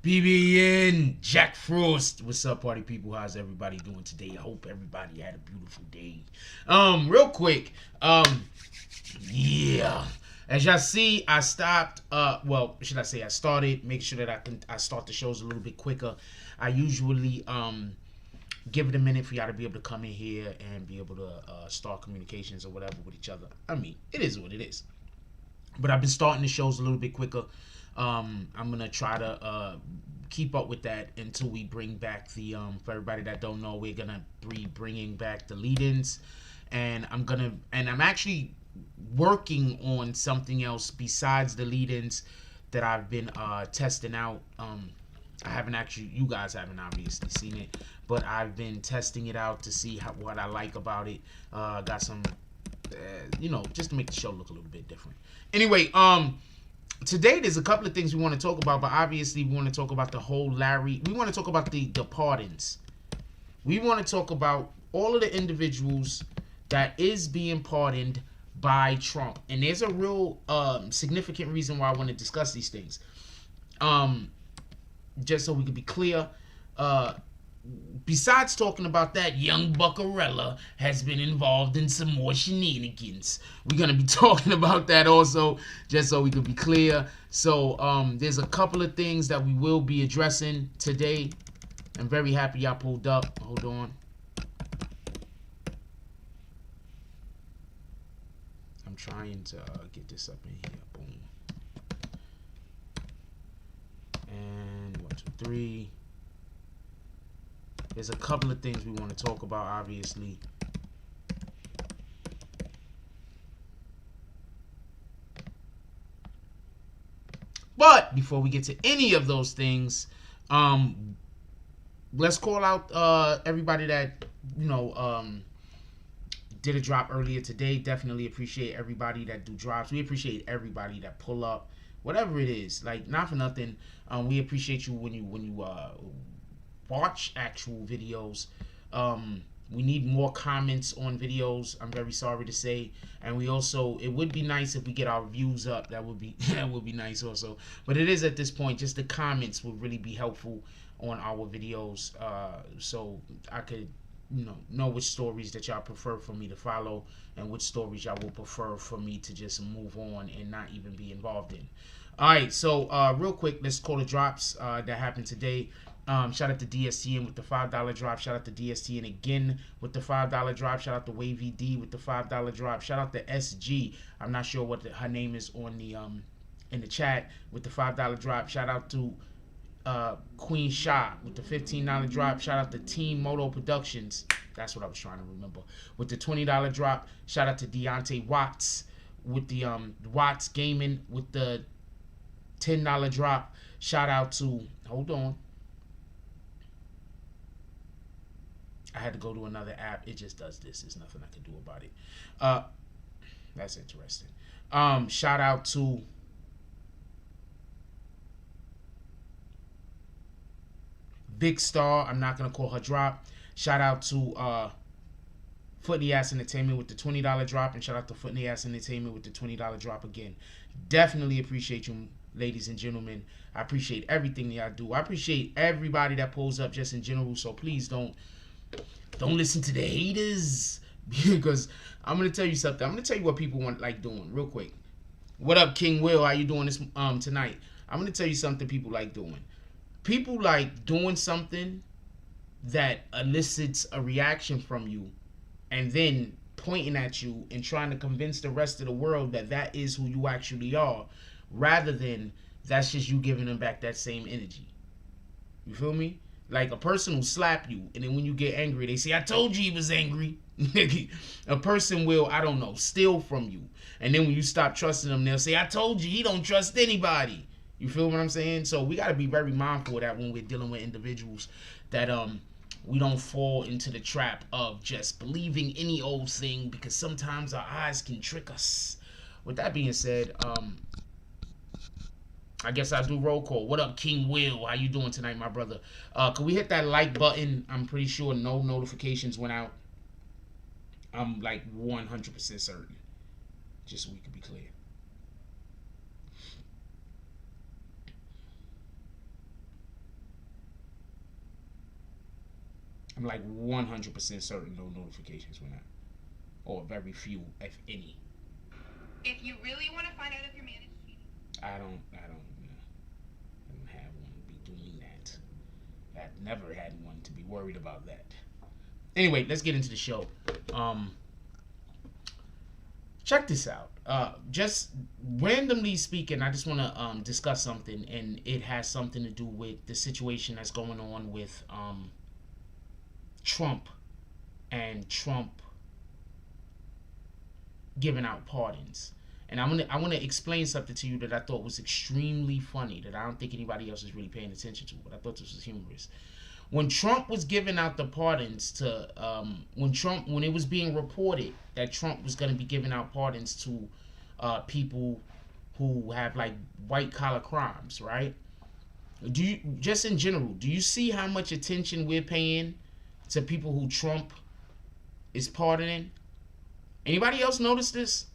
BBN, Jack Frost. What's up, party people? How's everybody doing today? I hope everybody had a beautiful day. Real quick, yeah. As y'all see, I stopped. Well, should I say I started? Make sure that I start the shows a little bit quicker. I usually give it a minute for y'all to be able to come in here and be able to start communications or whatever with each other. I mean, it is what it is. But I've been starting the shows a little bit quicker. I'm gonna try to keep up with that until we bring back the for everybody that don't know, we're gonna be bringing back the lead-ins, and I'm actually working on something else besides the lead-ins that I've been testing out. I haven't actually, you guys haven't obviously seen it, but I've been testing it out to see what I like about it. Got some you know, just to make the show look a little bit different. Anyway, today there's a couple of things we want to talk about, but obviously we want to talk about the whole Larry. We want to talk about the pardons. We want to talk about all of the individuals that is being pardoned by Trump, and there's a real significant reason why I want to discuss these things. Just so we can be clear, besides talking about that, young Buckarella has been involved in some more shenanigans. We're going to be talking about that also, just so we can be clear. So there's a couple of things that we will be addressing today. I'm very happy y'all pulled up. Hold on. I'm trying to get this up in here. Boom. And 1, 2, 3. There's a couple of things we want to talk about, obviously. But before we get to any of those things, let's call out everybody that, you know, did a drop earlier today. Definitely appreciate everybody that do drops. We appreciate everybody that pull up, whatever it is. Like, not for nothing. We appreciate you when you watch actual videos. We need more comments on videos, I'm very sorry to say, and we also, it would be nice if we get our views up. That would be nice also. But it is, at this point, just the comments would really be helpful on our videos, so I could, you know which stories that y'all prefer for me to follow and which stories y'all will prefer for me to just move on and not even be involved in. All right, so real quick, let's call the drops that happened today. Shout out to DSTN with the $5 drop. Shout out to DSTN again with the $5 drop. Shout out to Wavy D with the $5 drop. Shout out to SG. I'm not sure what her name is on the in the chat with the $5 drop. Shout out to Queen Shot with the $15 drop. Shout out to Team Moto Productions. That's what I was trying to remember. With the $20 drop. Shout out to Deontay Watts with the Watts Gaming with the $10 drop. Shout out to, hold on, I had to go to another app. It just does this. There's nothing I can do about it. That's interesting. Shout out to Big Star. I'm not gonna call her drop. Shout out to Foot in the Ass Entertainment with the $20 drop, and shout out to Foot in the Ass Entertainment with the $20 drop again. Definitely appreciate you, ladies and gentlemen. I appreciate everything that y'all do. I appreciate everybody that pulls up just in general. So please don't listen to the haters, because I'm gonna tell you something. I'm gonna tell you what people want like doing real quick. What up, King Will? How you doing this tonight? I'm gonna tell you something people like doing. People like doing something that elicits a reaction from you, and then pointing at you and trying to convince the rest of the world that that is who you actually are, rather than that's just you giving them back that same energy. You feel me? Like a person will slap you, and then when you get angry, they say, I told you he was angry. A person will, I don't know, steal from you. And then when you stop trusting them, they'll say, I told you he don't trust anybody. You feel what I'm saying? So we got to be very mindful of that when we're dealing with individuals, that we don't fall into the trap of just believing any old thing, because sometimes our eyes can trick us. With that being said, I guess I'll do roll call. What up, King Will? How you doing tonight, my brother? Can we hit that like button? I'm pretty sure no notifications went out. I'm like 100% certain. Just so we can be clear. I'm like 100% certain no notifications went out. Or very few, if any. If you really want to find out if your man is cheating. I don't have one to be doing that. I've never had one to be worried about that. Anyway, let's get into the show. Check this out. Just randomly speaking, I just want to discuss something, and it has something to do with the situation that's going on with Trump and Trump giving out pardons. And I want to explain something to you that I thought was extremely funny, that I don't think anybody else is really paying attention to, but I thought this was humorous. When Trump was giving out the pardons to, when it was being reported that Trump was going to be giving out pardons to people who have like white collar crimes, right? Do you, just in general, do you see how much attention we're paying to people who Trump is pardoning? Anybody else notice this?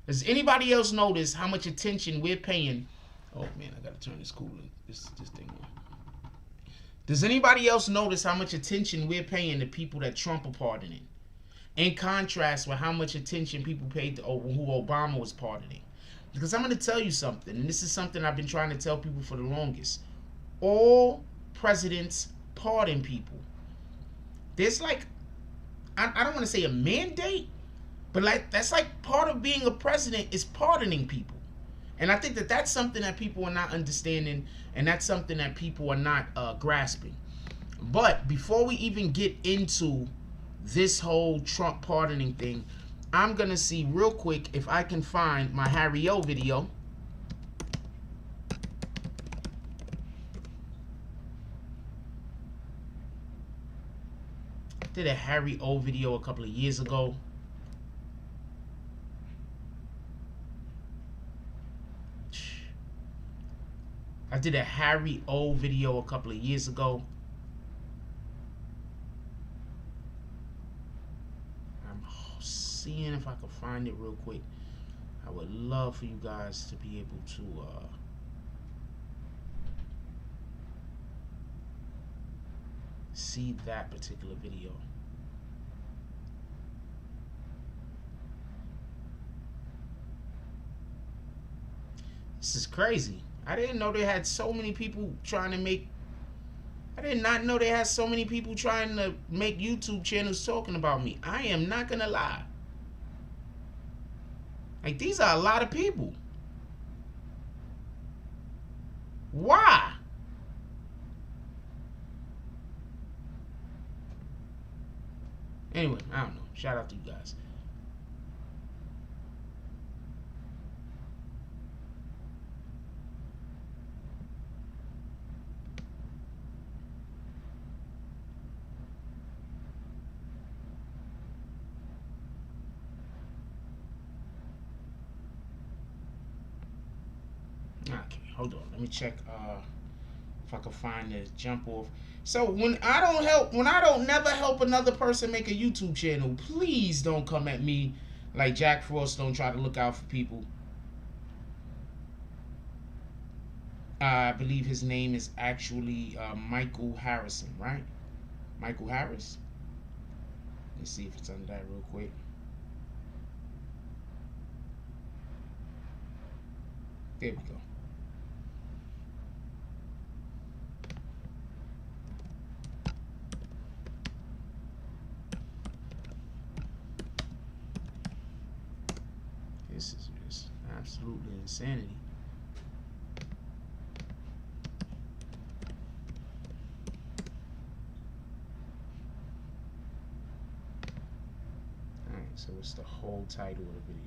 Does anybody else notice how much attention we're paying? Oh man, I gotta turn this this thing on. Does anybody else notice how much attention we're paying to people that Trump are pardoning, in contrast with how much attention people paid to who Obama was pardoning? Because I'm gonna tell you something, and this is something I've been trying to tell people for the longest. All presidents pardon people. There's like, I don't want to say a mandate, but like that's like part of being a president is pardoning people. And I think that that's something that people are not understanding, and that's something that people are not grasping. But before we even get into this whole Trump pardoning thing, I'm going to see real quick if I can find my Harry O video. I did a Harry O video a couple of years ago. I did a Harry O video a couple of years ago. I'm seeing if I can find it real quick. I would love for you guys to be able to see that particular video. This is crazy. I didn't know they had so many people trying to make... I did not know they had so many people trying to make YouTube channels talking about me. I am not gonna lie. Like, these are a lot of people. Why? Anyway, I don't know. Shout out to you guys. Hold on, let me check if I can find the jump off. So when I don't never help another person make a YouTube channel, please don't come at me like Jack Frost don't try to look out for people. I believe his name is actually Michael Harrison, right? Michael Harris. Let's see if it's under that real quick. There we go. This is just absolutely insanity. Alright, so it's the whole title of the video.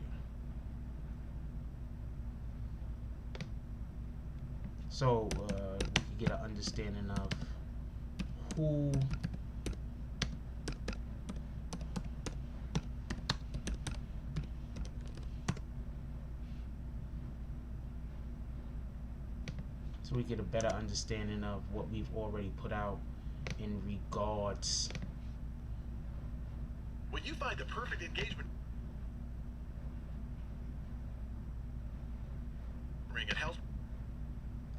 So we can get an understanding of who so we get a better understanding of what we've already put out in regards. When you find the perfect engagement ring, it helps.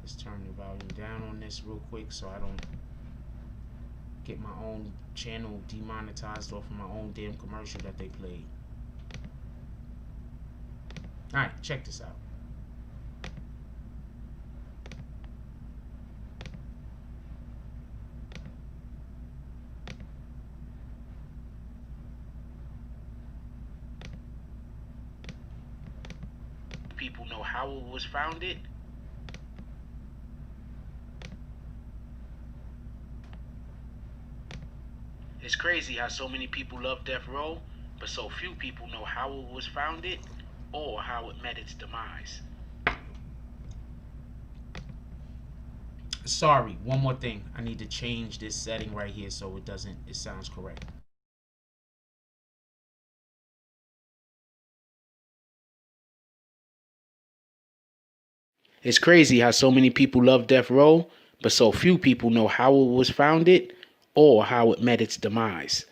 Let's turn the volume down on this real quick so I don't get my own channel demonetized off of my own damn commercial that they played. Alright, check this out. People know how it was founded. It's crazy how so many people love death row, but so few people know how it was founded or how it met its demise. Sorry, one more thing. I need to change this setting right here so it sounds correct. It's crazy how so many people love death row, but so few people know how it was founded or how it met its demise.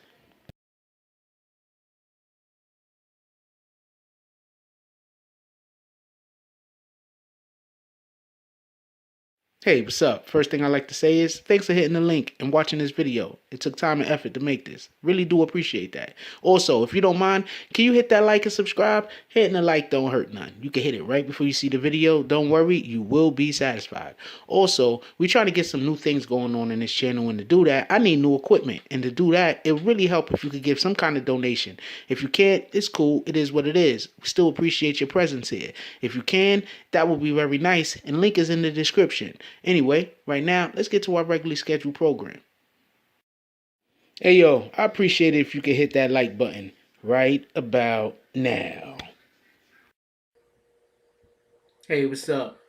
Hey, what's up? First thing I like to say is thanks for hitting the link and watching this video. It took time and effort to make this. Really do appreciate that. Also, if you don't mind, can you hit that like and subscribe? Hitting the like don't hurt none. You can hit it right before you see the video. Don't worry, you will be satisfied. Also, we're trying to get some new things going on in this channel, and to do that, I need new equipment. And to do that, it would really help if you could give some kind of donation. If you can't, it's cool. It is what it is. We still appreciate your presence here. If you can, that would be very nice, and link is in the description. Anyway, right now, let's get to our regularly scheduled program. Hey, yo, I appreciate it if you could hit that like button right about now. Hey, what's up?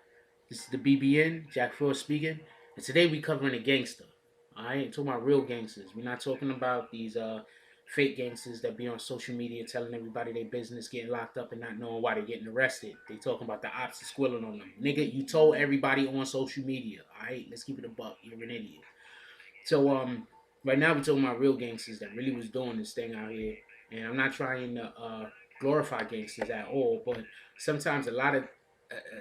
This is the BBN, Jack Frost speaking, and today we covering a gangster. Alright, talking about real gangsters. We're not talking about these fake gangsters that be on social media telling everybody their business, getting locked up and not knowing why they're getting arrested. They talking about the ops is squilling on them. Nigga, you told everybody on social media. Alright, let's keep it a buck. You're an idiot. So right now we're talking about real gangsters that really was doing this thing out here. And I'm not trying to glorify gangsters at all, but sometimes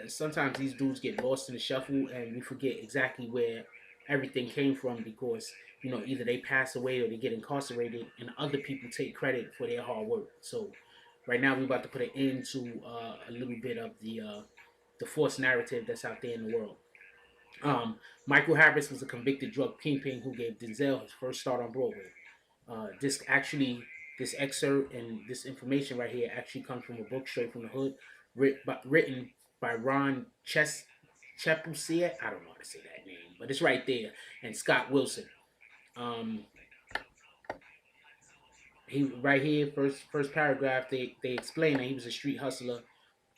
sometimes these dudes get lost in the shuffle and we forget exactly where everything came from, because either they pass away or they get incarcerated and other people take credit for their hard work. So right now we're about to put an end to a little bit of the false narrative that's out there in the world. Michael Harris was a convicted drug kingpin who gave Denzel his first start on Broadway. This excerpt and this information right here actually comes from a book straight from the hood, written by Ron Chepusier. I don't know how to say that name, but it's right there. And Scott Wilson. He right here, first paragraph, they explain that he was a street hustler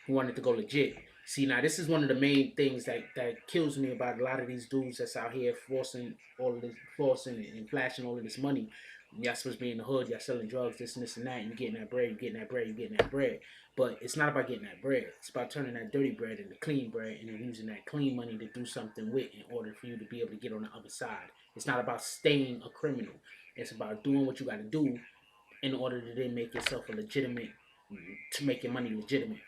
who wanted to go legit. See, now this is one of the main things that kills me about a lot of these dudes that's out here flossing and flashing all of this money. Y'all supposed to be in the hood, y'all selling drugs, this and this and that, and you getting that bread, you getting that bread, you getting that bread. But it's not about getting that bread. It's about turning that dirty bread into clean bread and then using that clean money to do something with in order for you to be able to get on the other side. It's not about staying a criminal. It's about doing what you got to do in order to then make yourself a legitimate, to make your money legitimate.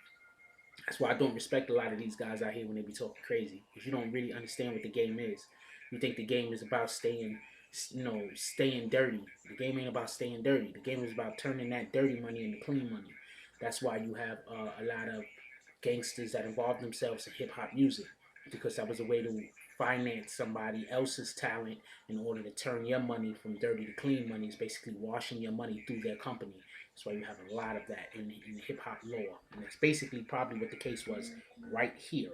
That's why I don't respect a lot of these guys out here when they be talking crazy, because you don't really understand what the game is. You think the game is about staying, staying dirty. The game ain't about staying dirty. The game is about turning that dirty money into clean money. That's why you have a lot of gangsters that involve themselves in hip hop music, because that was a way to finance somebody else's talent in order to turn your money from dirty to clean money. It's basically washing your money through their company. That's why you have a lot of that in hip hop lore, and that's basically probably what the case was right here.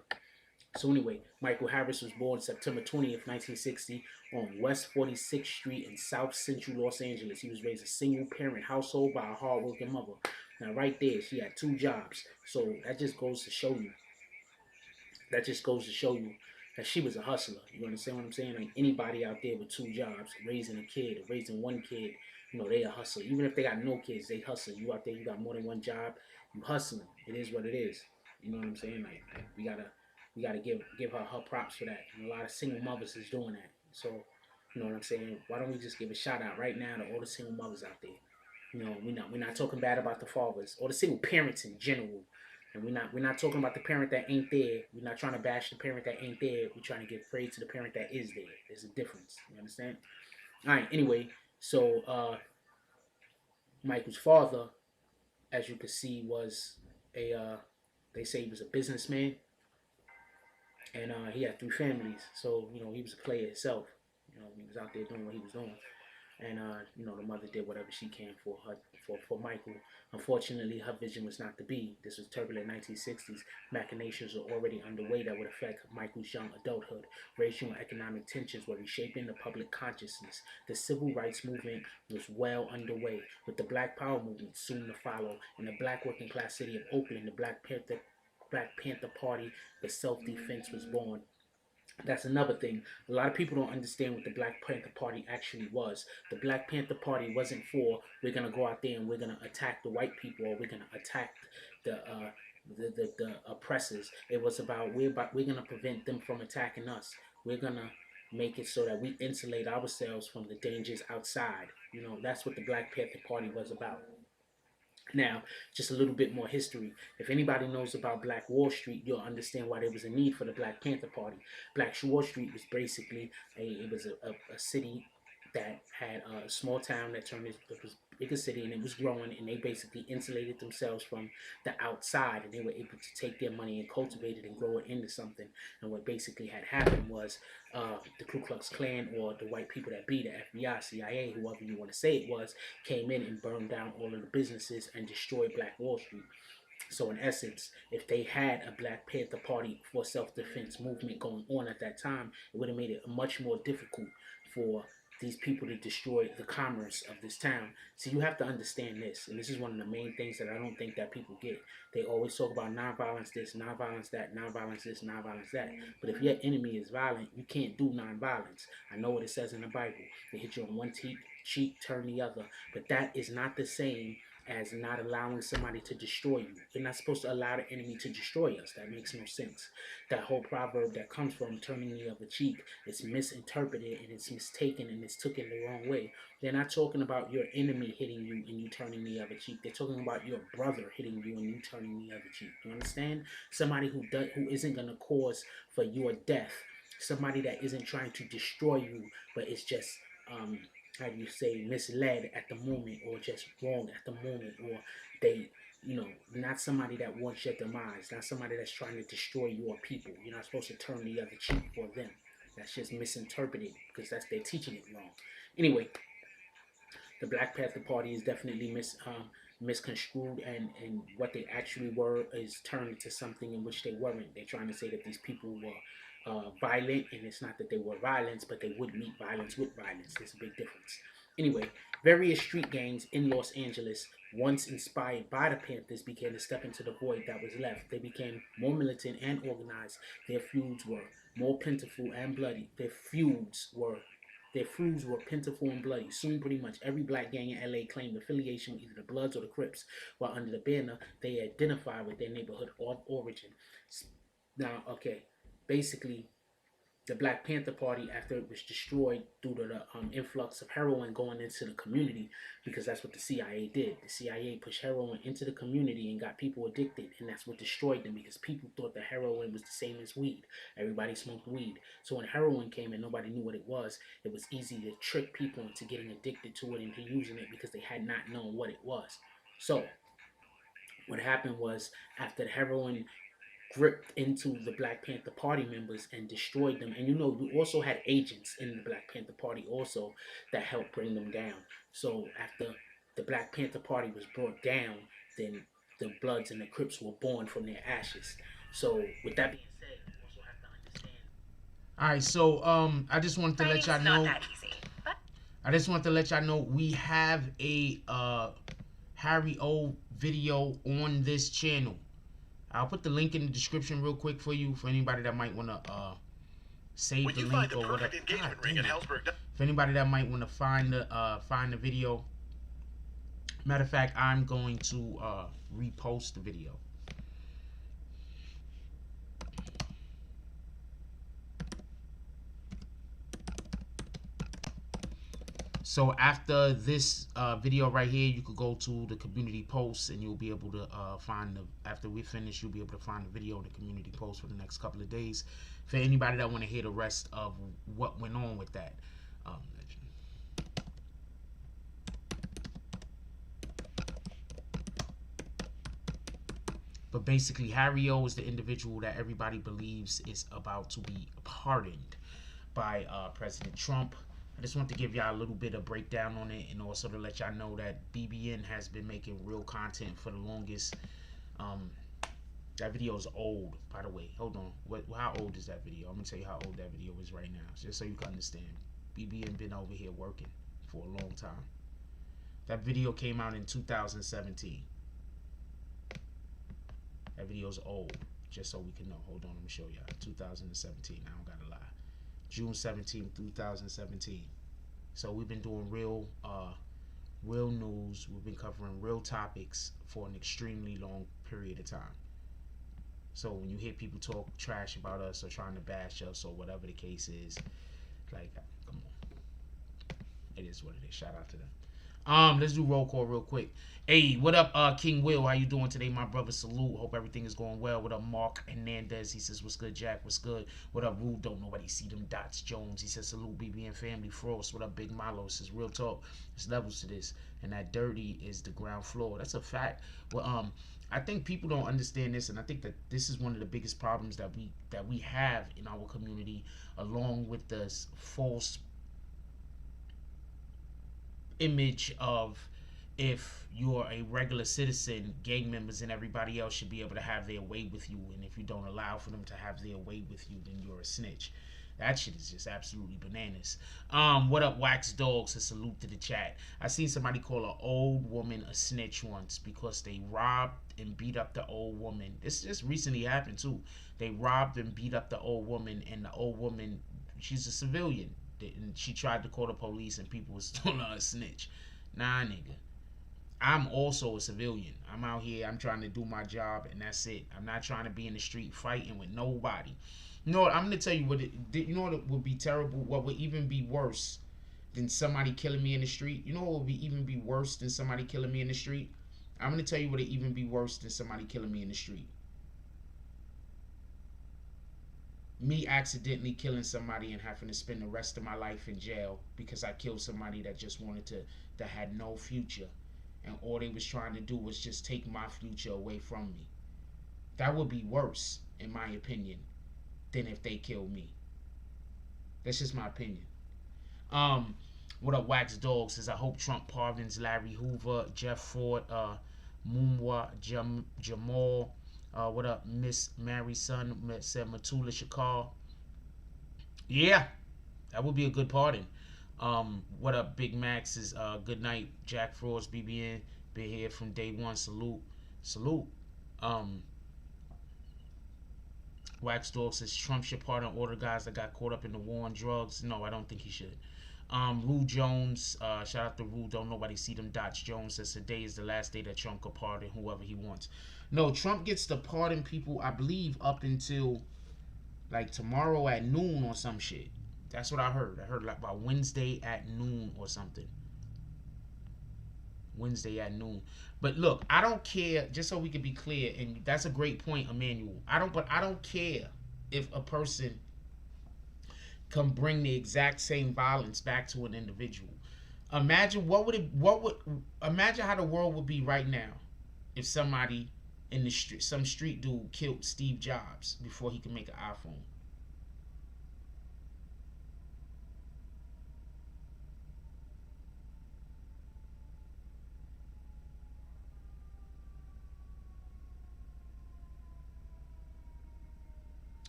So anyway, Michael Harris was born September 20th, 1960 on West 46th Street in South Central Los Angeles. He was raised a single-parent household by a hard-working mother. Now right there, she had 2 jobs. So that just goes to show you. That she was a hustler. You understand what I'm saying? Like anybody out there with 2 jobs, raising a kid, or raising 1 kid, they a hustler. Even if they got no kids, they hustle. You out there, you got more than 1 job, you hustling. It is what it is. You know what I'm saying? Like we gotta give her props for that. And a lot of single mothers is doing that. So, you know what I'm saying? Why don't we just give a shout out right now to all the single mothers out there? We're not talking bad about the fathers or the single parents in general. And we're not talking about the parent that ain't there. We're not trying to bash the parent that ain't there. We're trying to give praise to the parent that is there. There's a difference. You understand? All right. Anyway, so Michael's father, as you can see, was they say he was a businessman, and he had 3 families. So he was a player himself. He was out there doing what he was doing. And the mother did whatever she can for Michael. Unfortunately, her vision was not to be. This was turbulent 1960s. Machinations were already underway that would affect Michael's young adulthood. Racial and economic tensions were reshaping the public consciousness. The civil rights movement was well underway, with the Black Power movement soon to follow. In the black working class city of Oakland, the Black Panther Party, the self-defense was born. That's another thing. A lot of people don't understand what the Black Panther Party actually was. The Black Panther Party wasn't for, we're going to go out there and we're going to attack the white people, or we're going to attack the oppressors. It was about, we're going to prevent them from attacking us. We're going to make it so that we insulate ourselves from the dangers outside. That's what the Black Panther Party was about. Now, just a little bit more history. If anybody knows about Black Wall Street, you'll understand why there was a need for the Black Panther Party. Black Wall Street was basically a city that had a small town that turned into a bigger city, and it was growing, and they basically insulated themselves from the outside, and they were able to take their money and cultivate it and grow it into something. And what basically had happened was the Ku Klux Klan, or the white people that be the FBI, CIA, whoever you want to say it was, came in and burned down all of the businesses and destroyed Black Wall Street. So in essence, if they had a Black Panther Party for self-defense movement going on at that time, it would have made it much more difficult for these people to destroy the commerce of this town. So you have to understand this, and this is one of the main things that I don't think that people get. They always talk about nonviolence this, nonviolence that, nonviolence this, nonviolence that. But if your enemy is violent, you can't do nonviolence. I know what it says in the Bible. They hit you on one cheek, turn the other. But that is not the same as not allowing somebody to destroy you. You're not supposed to allow the enemy to destroy us. That makes no sense. That whole proverb that comes from turning the other cheek, it's misinterpreted and it's mistaken and it's taken the wrong way. They're not talking about your enemy hitting you and you turning the other cheek. They're talking about your brother hitting you and you turning the other cheek. You understand? Somebody who isn't going to cause for your death. Somebody that isn't trying to destroy you, but it's just how do you say, misled at the moment, or just wrong at the moment, or they, not somebody that wants your demise, not somebody that's trying to destroy your people. You're not supposed to turn the other cheek for them. That's just misinterpreted, because they're teaching it wrong. Anyway, the Black Panther Party is definitely misconstrued, and what they actually were is turned into something in which they weren't. They're trying to say that these people were violent, and it's not that they were violence, but they would meet violence with violence. There's a big difference. Anyway, various street gangs in Los Angeles, once inspired by the Panthers, began to step into the void that was left. They became more militant and organized. Their feuds were more plentiful and bloody. Their feuds were Their feuds were plentiful and bloody. Soon, pretty much every black gang in LA claimed affiliation with either the Bloods or the Crips, while under the banner, they identified with their neighborhood of origin. Now, okay, basically, the Black Panther Party, after it was destroyed due to the influx of heroin going into the community, because that's what the CIA did. The CIA pushed heroin into the community and got people addicted, and that's what destroyed them, because people thought that heroin was the same as weed. Everybody smoked weed. So when heroin came and nobody knew what it was easy to trick people into getting addicted to it and to using it because they had not known what it was. So what happened was, after the heroin gripped into the Black Panther Party members and destroyed them. And you also had agents in the Black Panther Party also that helped bring them down. So after the Black Panther Party was brought down, then the Bloods and the Crips were born from their ashes. So with that being said, you also have to understand. All right, so I just wanted to let y'all know. I just want to let y'all know we have a Harry O video on this channel. I'll put the link in the description real quick for you, for anybody that might want to save the link or whatever. For anybody that might want to find the video. Matter of fact, I'm going to repost the video. So after this video right here, you could go to the community post and you'll be able to find after we finish, you'll be able to find the video in the community post for the next couple of days. For anybody that want to hear the rest of what went on with that. But basically, Harry O is the individual that everybody believes is about to be pardoned by President Trump. I just want to give y'all a little bit of breakdown on it, and also to let y'all know that BBN has been making real content for the longest. That video is old, by the way. Hold on. How old is that video? I'm going to tell you how old that video is right now, just so you can understand. BBN been over here working for a long time. That video came out in 2017. That video is old, just so we can know. Hold on, let me show y'all. 2017. I don't got to lie. June 17, 2017. So we've been doing real news. We've been covering real topics for an extremely long period of time. So when you hear people talk trash about us or trying to bash us or whatever the case is, like, come on. It is what it is. Shout out to them. Let's do roll call real quick. Hey, what up, King Will? How you doing today, my brother? Salute. Hope everything is going well. What up, Mark Hernandez? He says, what's good, Jack? What's good? What up, Rude? Don't nobody see them dots. Jones. He says, salute, BBN family. Frost. What up, Big Milo? Says, real talk. There's levels to this, and that dirty is the ground floor. That's a fact. Well, I think people don't understand this, and I think that this is one of the biggest problems that we have in our community, along with this false image of, if you're a regular citizen, gang members and everybody else should be able to have their way with you, and if you don't allow for them to have their way with you, then you're a snitch. That shit is just absolutely bananas. What up, Wax Dogs? A salute to the chat. I seen somebody call an old woman a snitch once because they robbed and beat up the old woman. This just recently happened too. They robbed and beat up the old woman, and the old woman, she's a civilian, and she tried to call the police, and people was calling her a snitch. Nah, nigga. I'm also a civilian. I'm out here. I'm trying to do my job, and that's it. I'm not trying to be in the street fighting with nobody. You know what? I'm gonna tell you what. You know what would be terrible? What would even be worse than somebody killing me in the street? You know what would even be worse than somebody killing me in the street? I'm gonna tell you what would even be worse than somebody killing me in the street. Me accidentally killing somebody and having to spend the rest of my life in jail because I killed somebody that just wanted to, that had no future, and all they was trying to do was just take my future away from me. That would be worse, in my opinion, than if they killed me. That's just my opinion. What up, Wax Dog? Says, I hope Trump pardons Larry Hoover, Jeff Ford, Mumwa, Jamal. What up, Miss Mary's son? Said Matula Shakar. Yeah, that would be a good pardon. What up, Big Max? Is good night, Jack Frost, BBN. Been here from day one. Salute. Wax Dog says Trump should pardon all the guys that got caught up in the war on drugs. No, I don't think he should. Rue Jones, shout out to Rue. Don't nobody see them dots. Jones says today is the last day that Trump could pardon whoever he wants. No, Trump gets to pardon people, I believe, up until like tomorrow at noon or some shit. That's what I heard. I heard like by Wednesday at noon or something. Wednesday at noon. But look, I don't care. Just so we can be clear, and that's a great point, Emmanuel. I don't care if a person can bring the exact same violence back to an individual. Imagine imagine how the world would be right now if somebody in the street, some street dude killed Steve Jobs before he could make an iPhone.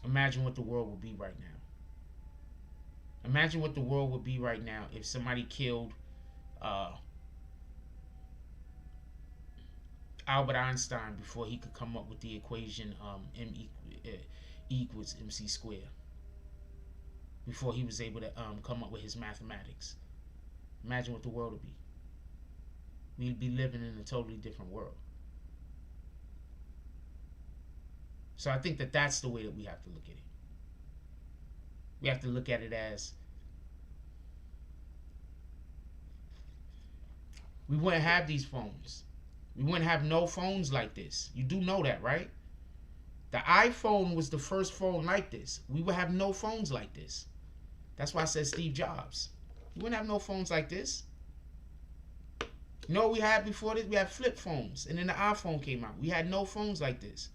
Imagine what the world would be right now. Imagine what the world would be right now if somebody killed Albert Einstein before he could come up with the equation equals MC squared. Before he was able to come up with his mathematics. Imagine what the world would be. We'd be living in a totally different world. So I think that that's the way that we have to look at it. We have to look at it as we wouldn't have these phones. We wouldn't have no phones like this. You do know that, right? The iPhone was the first phone like this. We would have no phones like this. That's why I said Steve Jobs. We wouldn't have no phones like this. You know what we had before this? We had flip phones. And then the iPhone came out. We had no phones like this.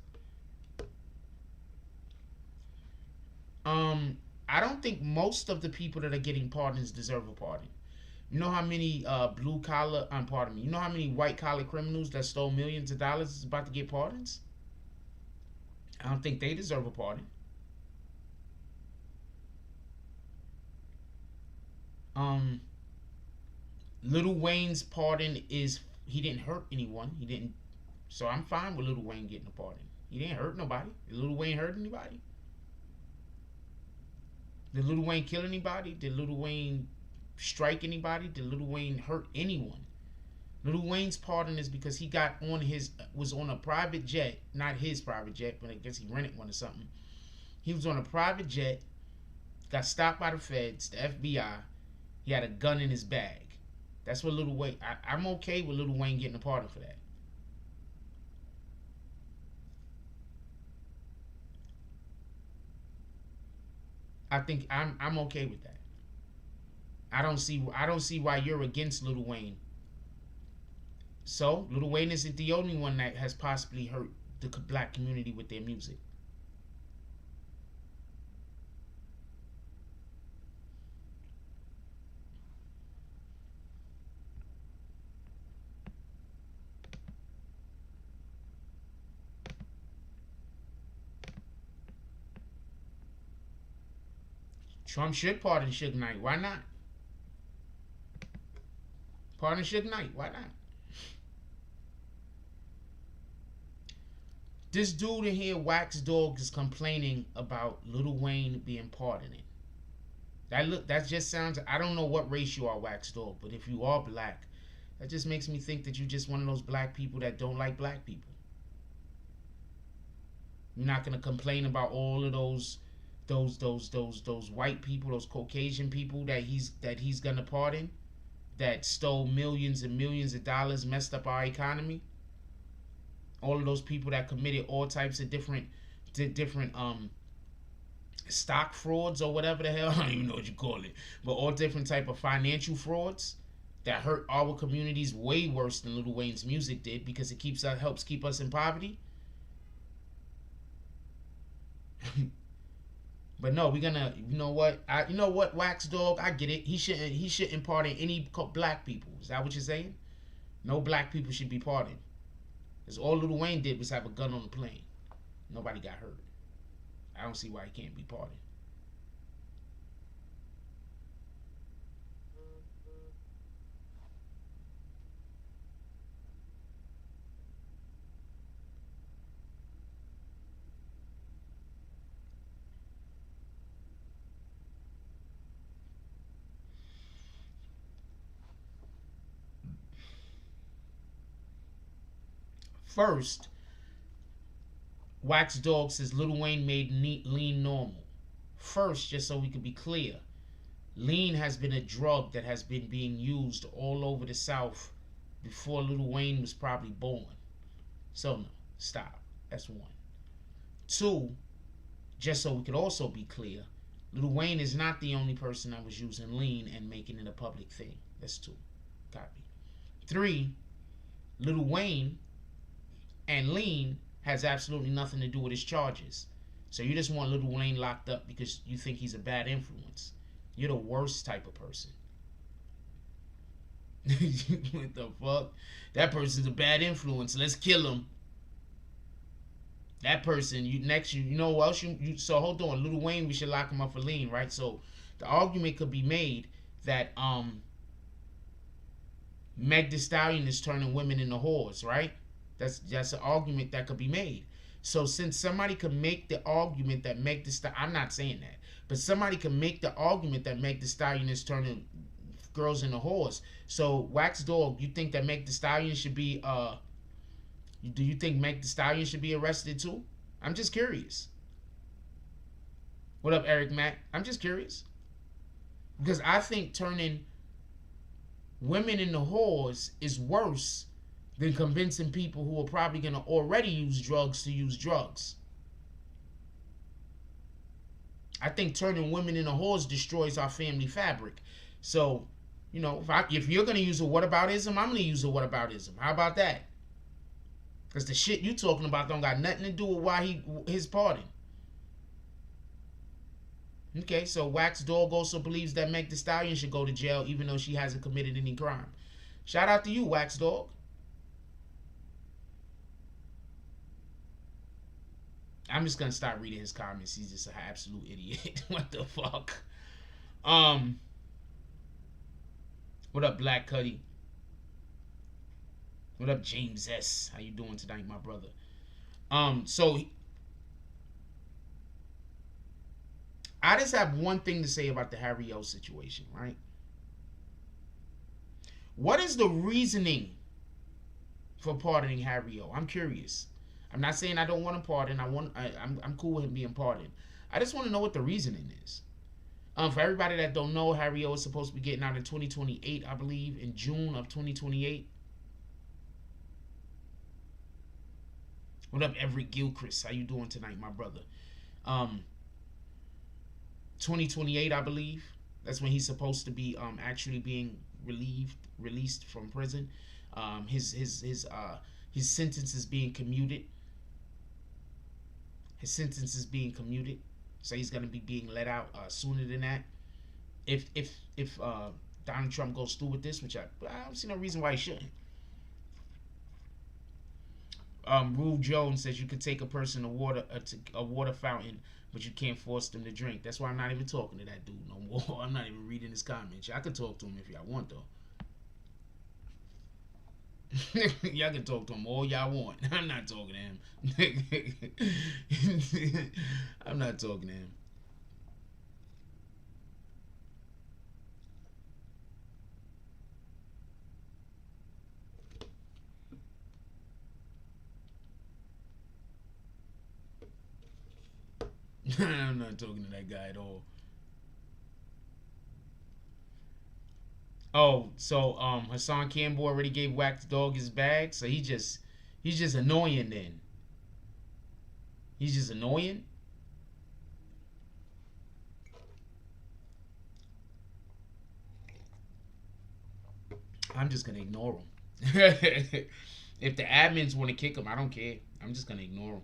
I don't think most of the people that are getting pardons deserve a pardon. You know how many blue collar, pardon me, you know how many white collar criminals that stole millions of dollars is about to get pardons? I don't think they deserve a pardon. Lil Wayne's pardon is he didn't hurt anyone. He didn't, so I'm fine with Lil Wayne getting a pardon. He didn't hurt nobody. Did Lil Wayne hurt anybody? Did Lil Wayne kill anybody? Did Lil Wayne strike anybody? Did Lil Wayne hurt anyone? Lil Wayne's pardon is because he was on a private jet, not his private jet, but I guess he rented one or something. He was on a private jet, got stopped by the feds, the FBI. He had a gun in his bag. That's what Lil Wayne. I'm okay with Lil Wayne getting a pardon for that. I think I'm okay with that. I don't see why you're against Lil Wayne. So Lil Wayne isn't the only one that has possibly hurt the black community with their music. Trump should pardon Suge Knight. Why not? Pardon Suge Knight. Why not? This dude in here, Wax Dog, is complaining about Lil Wayne being pardoned. That just sounds. I don't know what race you are, Wax Dog, but if you are black, that just makes me think that you're just one of those black people that don't like black people. You're not gonna complain about all of those white people, those Caucasian people that he's gonna pardon, that stole millions and millions of dollars, messed up our economy. All of those people that committed all types of different stock frauds or whatever the hell, I don't even know what you call it, but all different type of financial frauds that hurt our communities way worse than Lil Wayne's music did, because it helps keep us in poverty. But no, we're gonna, you know what, Wax Dog, I get it. He shouldn't pardon any black people. Is that what you're saying? No black people should be pardoned. Because all Lil Wayne did was have a gun on the plane. Nobody got hurt. I don't see why he can't be pardoned. First, Wax Dog says Lil Wayne made lean normal. First, just so we can be clear, lean has been a drug that has been being used all over the South before Lil Wayne was probably born. So no, stop. That's one. Two, just so we could also be clear, Lil Wayne is not the only person that was using lean and making it a public thing. That's two. Copy. Three, Lil Wayne and lean has absolutely nothing to do with his charges. So you just want Lil Wayne locked up because you think he's a bad influence. You're the worst type of person. What the fuck? That person's a bad influence. Let's kill him. That person, you know what else you so hold on, Lil Wayne, we should lock him up for lean, right? So the argument could be made that Meg Thee Stallion is turning women into whores, right? That's an argument that could be made. So since somebody could make the argument that Meg Thee Stallion, I'm not saying that, but somebody can make the argument that Meg Thee Stallion is turning girls into whores. So Wax Dog, you think that Meg Thee Stallion should be do you think Meg Thee Stallion should be arrested too? I'm just curious. What up, Eric Mack? I'm just curious. Because I think turning women into whores is worse than convincing people who are probably going to already use drugs to use drugs. I think turning women into whores destroys our family fabric. So, you know, if you're going to use a whataboutism, I'm going to use a whataboutism. How about that? Because the shit you talking about don't got nothing to do with why his pardon. Okay, so Wax Dog also believes that Meg Thee Stallion should go to jail even though she hasn't committed any crime. Shout out to you, Wax Dog. I'm just gonna start reading his comments. He's just an absolute idiot. What the fuck? What up, Black Cuddy? What up, James S? How you doing tonight, my brother? So I just have one thing to say about the Harry O situation, right? What is the reasoning for pardoning Harry O? I'm curious. I'm not saying I don't want to pardon. I'm cool with him being pardoned. I just want to know what the reasoning is. For everybody that don't know, Harry O is supposed to be getting out in 2028, I believe, in June of 2028. What up, Everett Gilchrist? How you doing tonight, my brother? 2028, I believe. That's when he's supposed to be actually being released from prison. His sentence is being commuted. His sentence is being commuted, so he's gonna be being let out sooner than that. If Donald Trump goes through with this, which I don't see no reason why he shouldn't. Rule Jones says you could take a person to a water fountain, but you can't force them to drink. That's why I'm not even talking to that dude no more. I'm not even reading his comments. I could talk to him if y'all want, though. Y'all can talk to him all y'all want. I'm not talking to him. I'm not talking to him. I'm not talking to that guy at all. Oh, so Hassan Campbell already gave Wax Dog his bag, so he's just annoying then. He's just annoying. I'm just gonna ignore him. If the admins want to kick him, I don't care. I'm just gonna ignore him.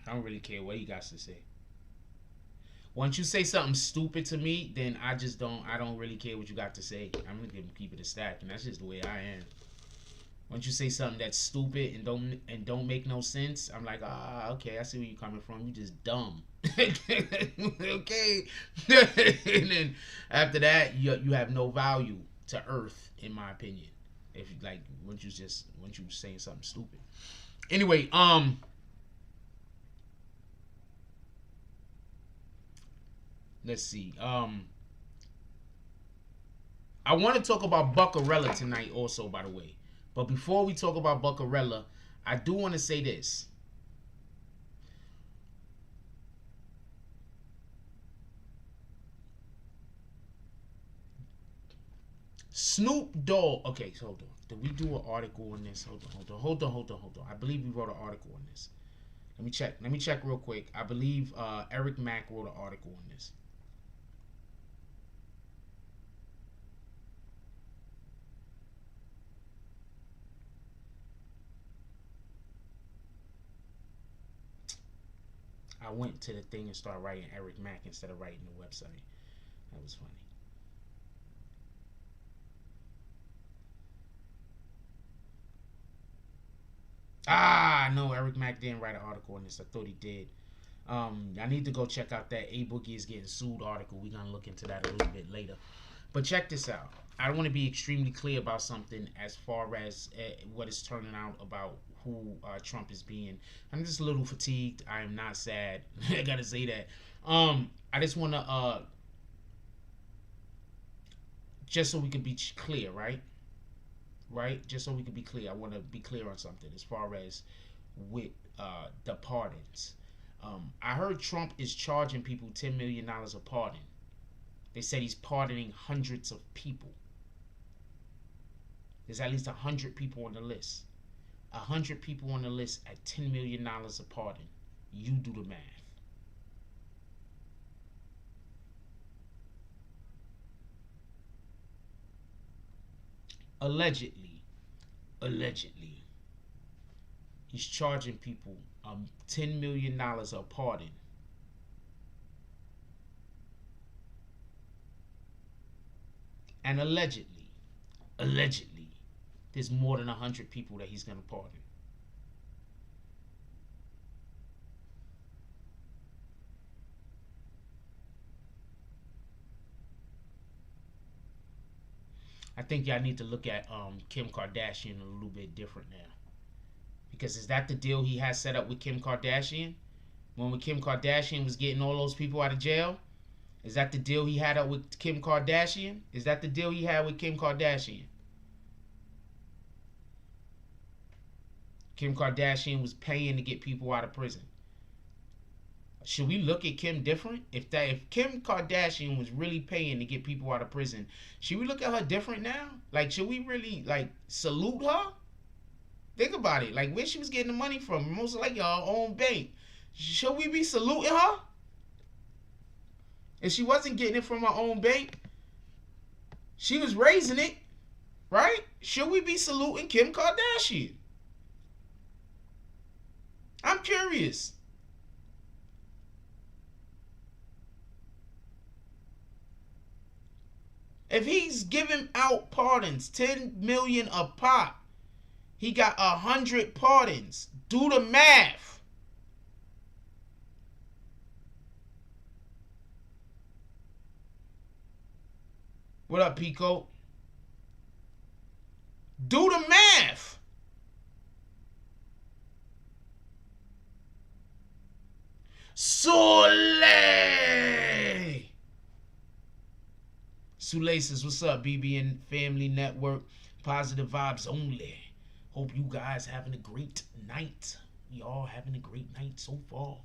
I don't really care what he got to say. Once you say something stupid to me, then I don't really care what you got to say. I'm gonna keep it a stack, and that's just the way I am. Once you say something that's stupid and don't make no sense, I'm like, okay, I see where you're coming from. You just dumb. Okay. And then after that, you have no value to Earth, in my opinion. If you once you saying something stupid. Anyway, Let's see. I want to talk about Buckarella tonight also, by the way. But before we talk about Buckarella, I do want to say this. Snoop Dogg. Okay, so hold on. Did we do an article on this? Hold on. I believe we wrote an article on this. Let me check real quick. I believe Eric Mack wrote an article on this. I went to the thing and started writing Eric Mack instead of writing the website. That was funny. No, Eric Mack didn't write an article on this. I thought he did. I need to go check out that A Boogie is getting sued article. We're going to look into that a little bit later. But check this out. I want to be extremely clear about something as far as what is turning out about who Trump is being. I'm just a little fatigued. I am not sad. I got to say that. I just want to, just so we can be clear, right? Just so we can be clear. I want to be clear on something as far as with the pardons. I heard Trump is charging people $10 million a pardon. They said he's pardoning hundreds of people. There's at least 100 people on the list. 100 people on the list at $10 million a pardon. You do the math. Allegedly, he's charging people $10 million a pardon. And allegedly, there's more than 100 people that he's going to pardon. I think y'all need to look at Kim Kardashian a little bit different now. Because is that the deal he has set up with Kim Kardashian? When Kim Kardashian was getting all those people out of jail? Is that the deal he had up with Kim Kardashian? Is that the deal he had with Kim Kardashian? Kim Kardashian was paying to get people out of prison. Should we look at Kim different? If Kim Kardashian was really paying to get people out of prison, should we look at her different now? Like, should we really salute her? Think about it. Like, where she was getting the money from? Most likely her own bank. Should we be saluting her? If she wasn't getting it from her own bank, she was raising it, right? Should we be saluting Kim Kardashian? I'm curious. If he's giving out pardons, 10 million a pop, he got 100 pardons. Do the math. What up, Pico? Do the math. Soleil. Soleil says, what's up, BBN Family Network? Positive vibes only. Hope you guys having a great night. We all having a great night so far.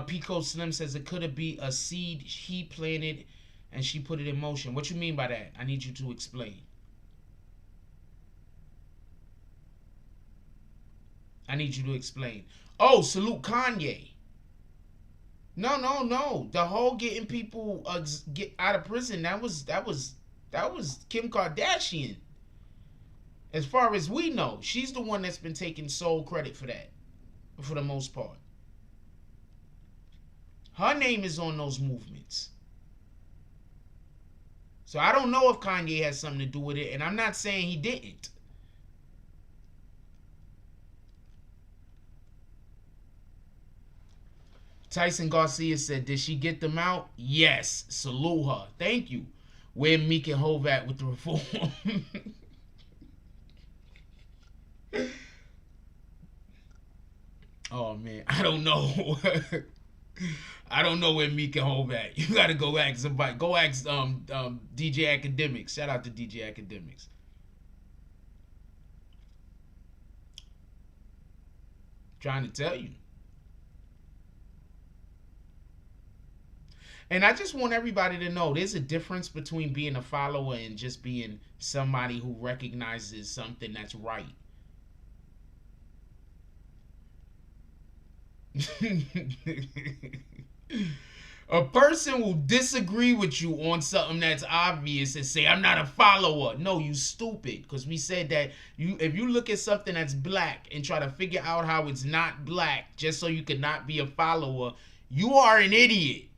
Pico Slim says it could be a seed he planted and she put it in motion. What you mean by that? I need you to explain. I need you to explain. Oh, salute Kanye. No. The whole getting people get out of prison, that was Kim Kardashian. As far as we know, she's the one that's been taking sole credit for that, for the most part. Her name is on those movements. So I don't know if Kanye has something to do with it, and I'm not saying he didn't. Tyson Garcia said, did she get them out? Yes. Salute her. Thank you. Where Meek and Hov at with the reform? Oh man, I don't know. I don't know where me can hold back. You gotta go ask somebody. Go ask DJ Academics. Shout out to DJ Academics. Trying to tell you. And I just want everybody to know there's a difference between being a follower and just being somebody who recognizes something that's right. A person will disagree with you on something that's obvious and say, I'm not a follower. No, you stupid. Because we said that if you look at something that's black and try to figure out how it's not black just so you can not be a follower, you are an idiot.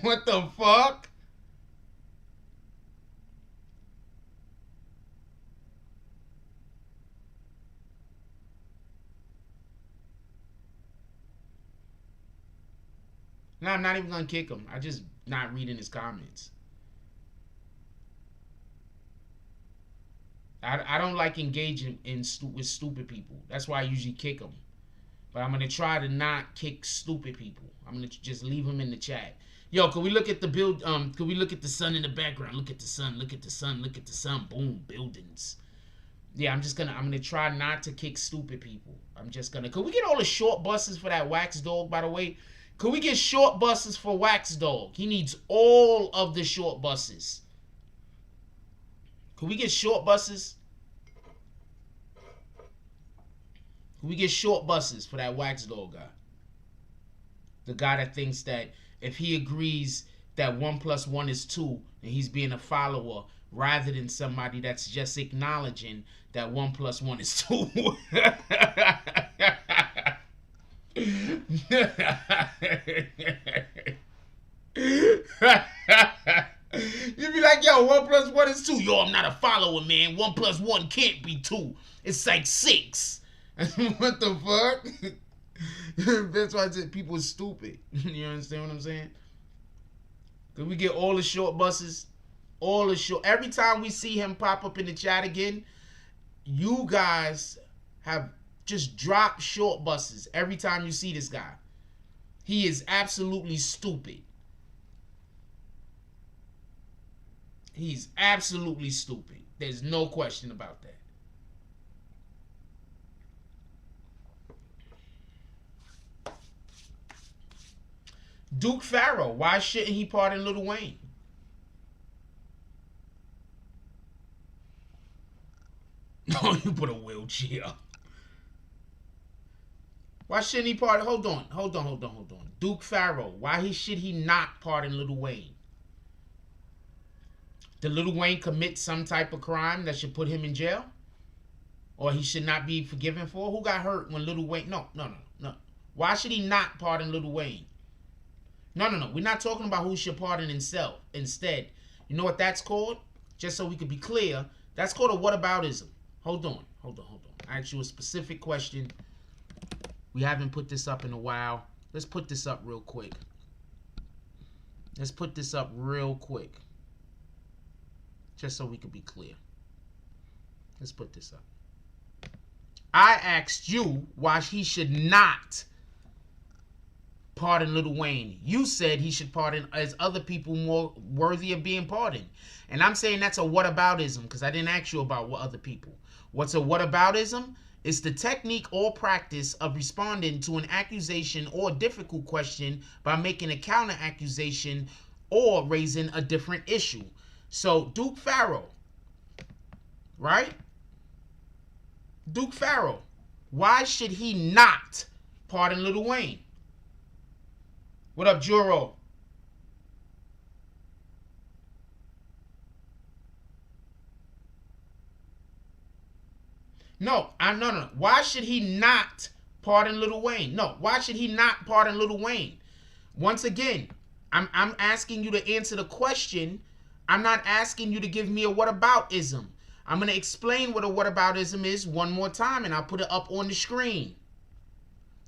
What the fuck? No, I'm not even gonna kick him. I just not reading his comments. I don't like engaging with stupid people. That's why I usually kick them. But I'm gonna try to not kick stupid people. I'm gonna just leave them in the chat. Yo, can we look at the build? Can we look at the sun in the background? Look at the sun. Look at the sun. Look at the sun. Boom, buildings. Yeah, I'm gonna try not to kick stupid people. I'm just gonna. Can we get all the short buses for that wax dog? By the way, could we get short buses for wax dog? He needs all of the short buses. Could we get short buses? Could we get short buses for that wax dog guy? The guy that thinks that if he agrees that 1 + 1 is 2 and he's being a follower rather than somebody that's just acknowledging that 1 + 1 is 2. You be like, yo, 1 + 1 is 2. Yo, I'm not a follower, man. 1 + 1 can't be 2. It's like 6. What the fuck? That's why I said people are stupid. You understand what I'm saying? Can we get all the short buses? All the short. Every time we see him pop up in the chat again, you guys have just dropped short buses every time you see this guy. He is absolutely stupid. He's absolutely stupid. There's no question about that. Duke Farrow, why shouldn't he pardon Lil Wayne? No, you put a wheelchair. Why shouldn't he pardon? Hold on. Duke Farrow, why should he not pardon Lil Wayne? Did Lil Wayne commit some type of crime that should put him in jail? Or he should not be forgiven for? Who got hurt when Lil Wayne? No. Why should he not pardon Lil Wayne? No. We're not talking about who should pardon himself. Instead, you know what that's called? Just so we could be clear, that's called a whataboutism. Hold on. I asked you a specific question. We haven't put this up in a while. Let's put this up real quick. Just so we could be clear. Let's put this up. I asked you why he should not pardon Lil Wayne. You said he should pardon as other people more worthy of being pardoned. And I'm saying that's a whataboutism because I didn't ask you about what other people. What's a whataboutism? It's the technique or practice of responding to an accusation or difficult question by making a counter accusation or raising a different issue. So Duke Farrow, right? Duke Farrow, why should he not pardon Lil Wayne? What up, Juro? No. Why should he not pardon Lil Wayne? No. Why should he not pardon Lil Wayne? Once again, I'm asking you to answer the question. I'm not asking you to give me a whataboutism. I'm going to explain what a whataboutism is one more time, and I'll put it up on the screen.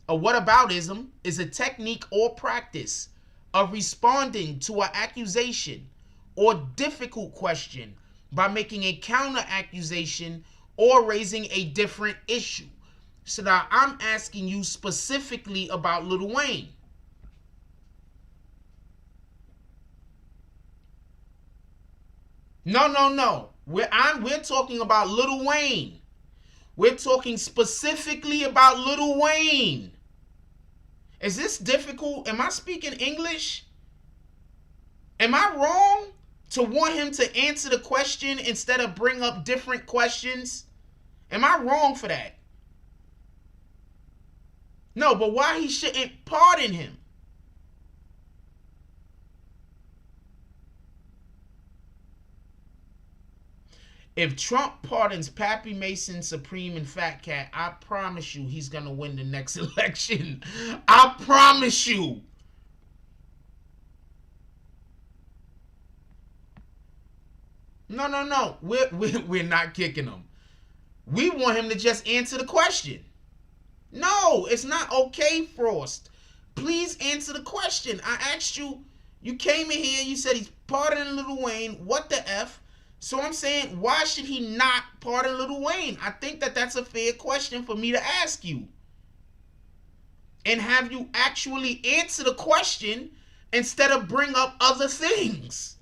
A whataboutism is a technique or practice of responding to an accusation or difficult question by making a counter accusation or raising a different issue. So now I'm asking you specifically about Lil Wayne. No. We're talking about Lil Wayne. We're talking specifically about Lil Wayne. Is this difficult? Am I speaking English? Am I wrong to want him to answer the question instead of bring up different questions? Am I wrong for that? No, but why he shouldn't pardon him? If Trump pardons Pappy Mason, Supreme, and Fat Cat, I promise you he's going to win the next election. I promise you. No. We're not kicking him. We want him to just answer the question. No, it's not okay, Frost. Please answer the question. I asked you, you came in here, you said he's pardoning Lil Wayne. What the F? So I'm saying, why should he not pardon Lil Wayne? I think that that's a fair question for me to ask you. And have you actually answer the question instead of bring up other things.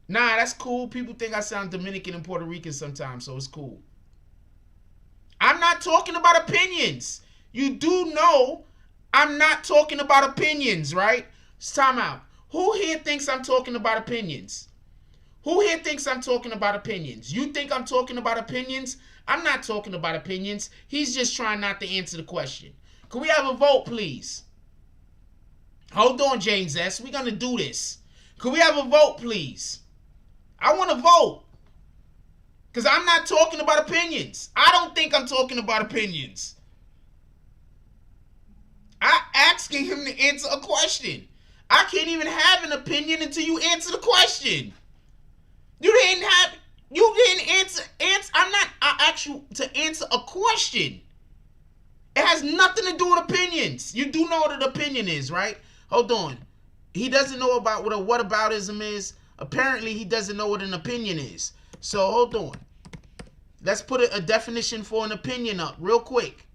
Nah, that's cool. People think I sound Dominican and Puerto Rican sometimes, so it's cool. I'm not talking about opinions. You do know I'm not talking about opinions, right? It's time out. Who here thinks I'm talking about opinions? Who here thinks I'm talking about opinions? You think I'm talking about opinions? I'm not talking about opinions. He's just trying not to answer the question. Can we have a vote, please? Hold on, James S. We're going to do this. Can we have a vote, please? I want to vote. Because I'm not talking about opinions. I don't think I'm talking about opinions. I'm asking him to answer a question. I can't even have an opinion until you answer the question. You didn't answer. I asked you to answer a question. It has nothing to do with opinions. You do know what an opinion is, right? Hold on. He doesn't know about what a whataboutism is. Apparently, he doesn't know what an opinion is. So, hold on. Let's put a definition for an opinion up real quick.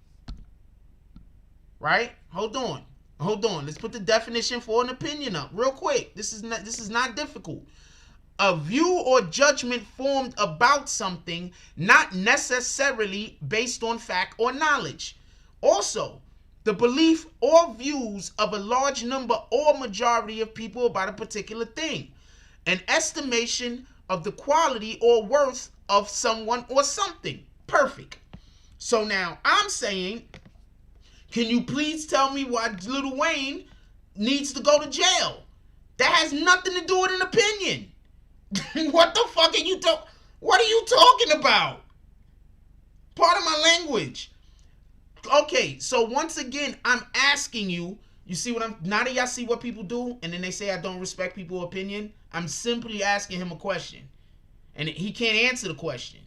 Right? Hold on. Let's put the definition for an opinion up real quick. This is not difficult. A view or judgment formed about something, not necessarily based on fact or knowledge. Also, the belief or views of a large number or majority of people about a particular thing. An estimation of the quality or worth of someone or something. Perfect. So now I'm saying, can you please tell me why Lil Wayne needs to go to jail? That has nothing to do with an opinion. What the fuck are you What are you talking about? Pardon my language. Okay, so once again, I'm asking you, you see what now that y'all see what people do, and then they say I don't respect people's opinion, I'm simply asking him a question. And he can't answer the question.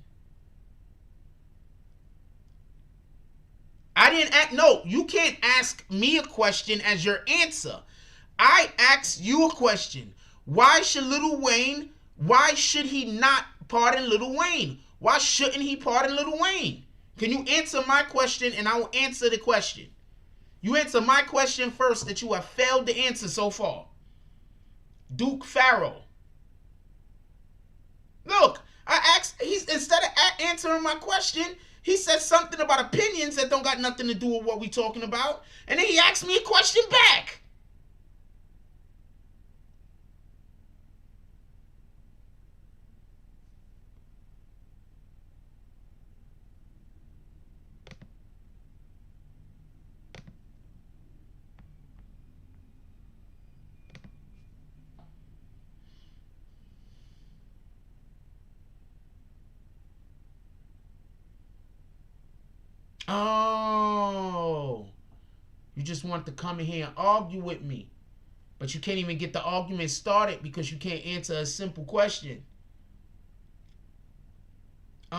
No, you can't ask me a question as your answer. I asked you a question. Why should he not pardon Lil Wayne? Why shouldn't he pardon Lil Wayne? Can you answer my question and I will answer the question? You answer my question first that you have failed to answer so far. Duke Farrell. Look, instead of answering my question, he said something about opinions that don't got nothing to do with what we talking about. And then he asked me a question back. Oh, you just want to come in here and argue with me, but you can't even get the argument started because you can't answer a simple question. Oh,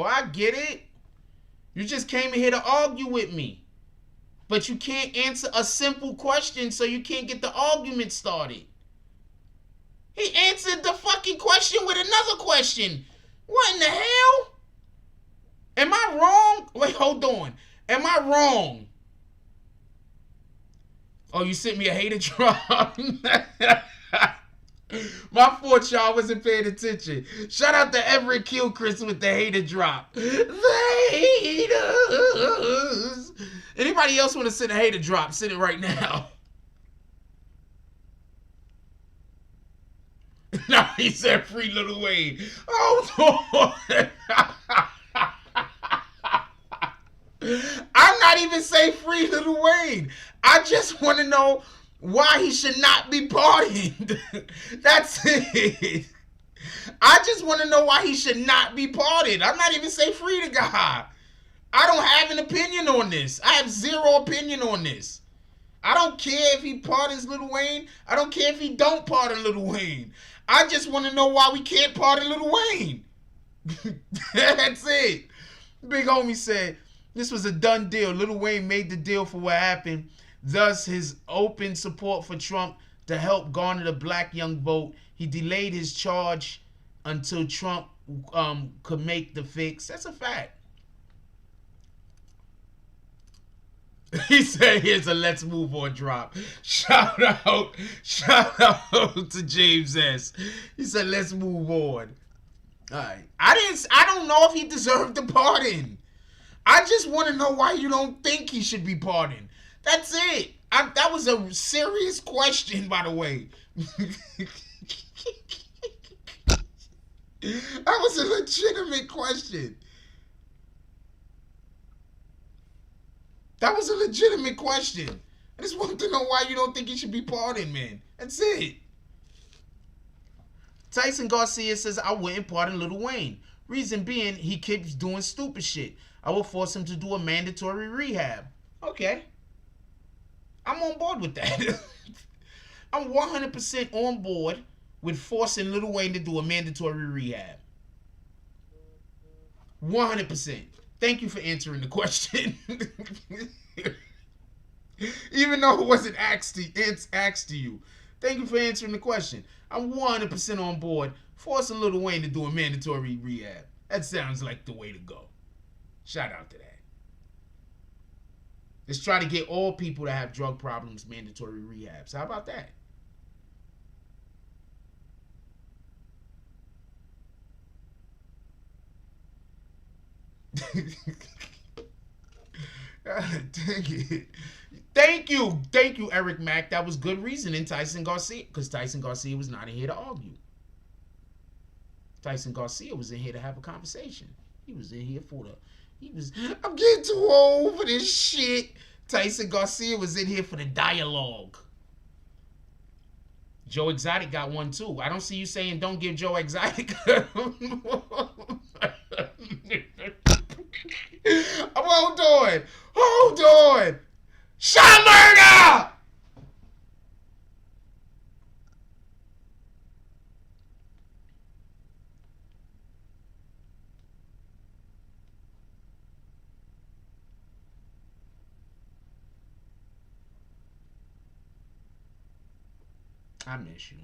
I get it. You just came in here to argue with me, but you can't answer a simple question, so you can't get the argument started. He answered the fucking question with another question. What in the hell? Am I wrong? Wait, hold on. Am I wrong? Oh, you sent me a hater drop. My fault, y'all wasn't paying attention. Shout out to Everett Kilchrist with the hater drop. The haters. Anybody else want to send a hater drop? Send it right now. No, he said free Lil Wayne. Oh, no. I'm not even saying free Lil Wayne. I just want to know why he should not be pardoned. That's it. I just want to know why he should not be pardoned. I'm not even saying free the guy. I don't have an opinion on this. I have zero opinion on this. I don't care if he pardons Lil Wayne. I don't care if he don't pardon Lil Wayne. I just want to know why we can't pardon Lil Wayne. That's it. Big homie said, this was a done deal. Lil Wayne made the deal for what happened. Thus, his open support for Trump to help garner the black young vote. He delayed his charge until Trump could make the fix. That's a fact. He said, here's a let's move on drop. Shout out to James S. He said, let's move on. All right. I don't know if he deserved the pardon. I just want to know why you don't think he should be pardoned. That's it. That was a serious question, by the way. That was a legitimate question. That was a legitimate question. I just want to know why you don't think he should be pardoned, man. That's it. Tyson Garcia says, I wouldn't pardon Lil Wayne. Reason being, he keeps doing stupid shit. I will force him to do a mandatory rehab. Okay. I'm on board with that. I'm 100% on board with forcing Lil Wayne to do a mandatory rehab. 100%. Thank you for answering the question. Even though it wasn't asked to you. Thank you for answering the question. I'm 100% on board forcing Lil Wayne to do a mandatory rehab. That sounds like the way to go. Shout out to that. Let's try to get all people that have drug problems mandatory rehabs. How about that? God dang it. Thank you, Eric Mack. That was good reasoning, Tyson Garcia, because Tyson Garcia was not in here to argue. Tyson Garcia was in here to have a conversation. He was in here for I'm getting too old for this shit. Tyson Garcia was in here for the dialogue. Joe Exotic got one too. I don't see you saying don't give Joe Exotic. Hold on. Shot murder! I miss you.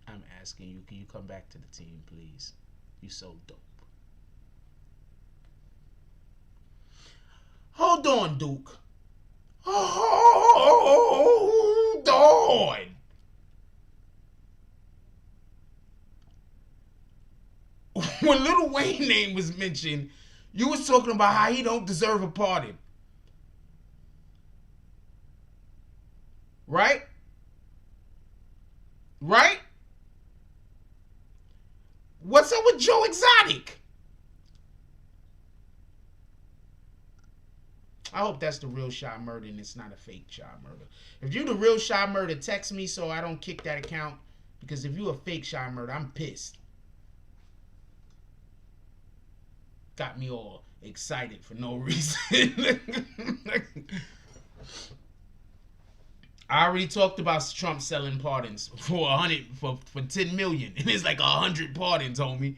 I'm asking you, can you come back to the team, please? You so dope. Hold on, Duke. Hold on. When Lil Wayne name was mentioned, you was talking about how he don't deserve a pardon. Right? Right? What's up with Joe Exotic? I hope that's the real Shot Murder and it's not a fake Shot Murder. If you the real Shot Murder, text me so I don't kick that account. Because if you a fake Shot Murder, I'm pissed. Got me all excited for no reason. I already talked about Trump selling pardons for 10 million. And it's like 100 pardons, homie.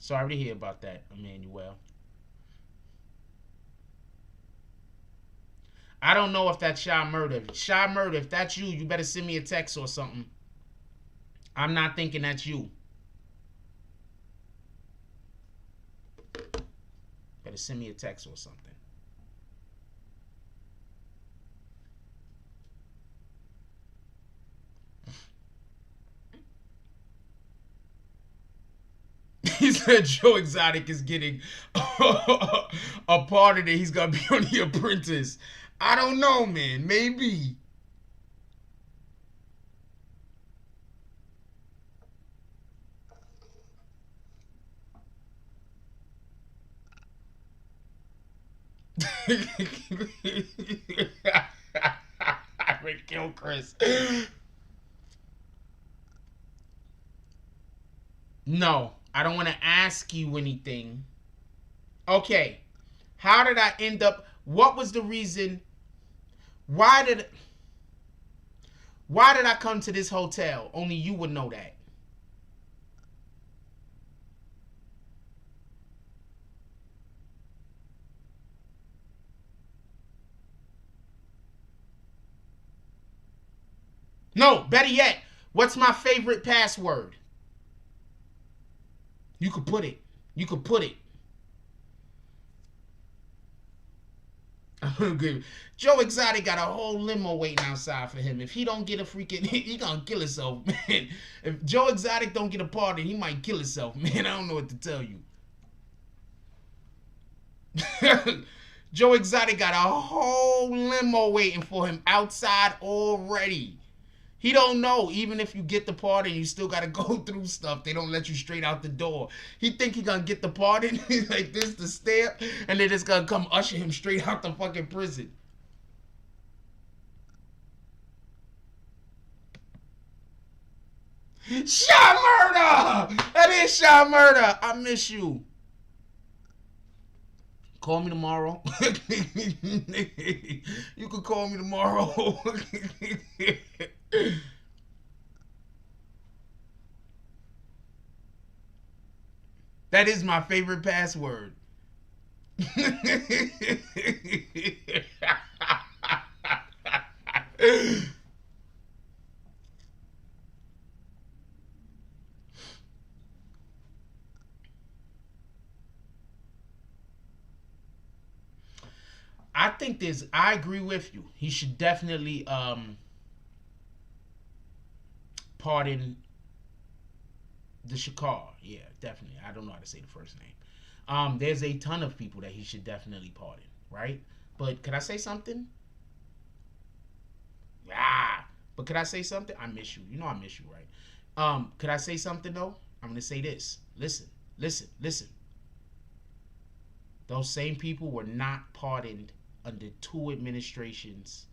Sorry to hear about that, Emmanuel. I don't know if that's Shy Murder. Shy Murder, if that's you, you better send me a text or something. I'm not thinking that's you. Better send me a text or something. He said Joe Exotic is getting a part of it. He's gonna be on The Apprentice. I don't know, man. Maybe. I would kill Chris. No, I don't want to ask you anything. Okay, how did I end up? What was the reason? Why did I come to this hotel? Only you would know that. No, better yet, what's my favorite password? You could put it. You could put it. Joe Exotic got a whole limo waiting outside for him. If he don't get a freaking, he gonna kill himself, man. If Joe Exotic don't get a party, he might kill himself, man. I don't know what to tell you. Joe Exotic got a whole limo waiting for him outside already. He don't know, even if you get the pardon, you still gotta go through stuff. They don't let you straight out the door. He think he gonna get the pardon, like this, the stamp, and they just gonna come usher him straight out the fucking prison. Shy Murder! That is Shy Murder. I miss you. Call me tomorrow. You can call me tomorrow. That is my favorite password. I think I agree with you. He should definitely pardon the Shakar. Yeah, definitely. I don't know how to say the first name. There's a ton of people that he should definitely pardon, right? But could I say something? Yeah. But could I say something? I miss you. You know I miss you, right? Could I say something though? I'm gonna say this. Listen. Those same people were not pardoned under two administrations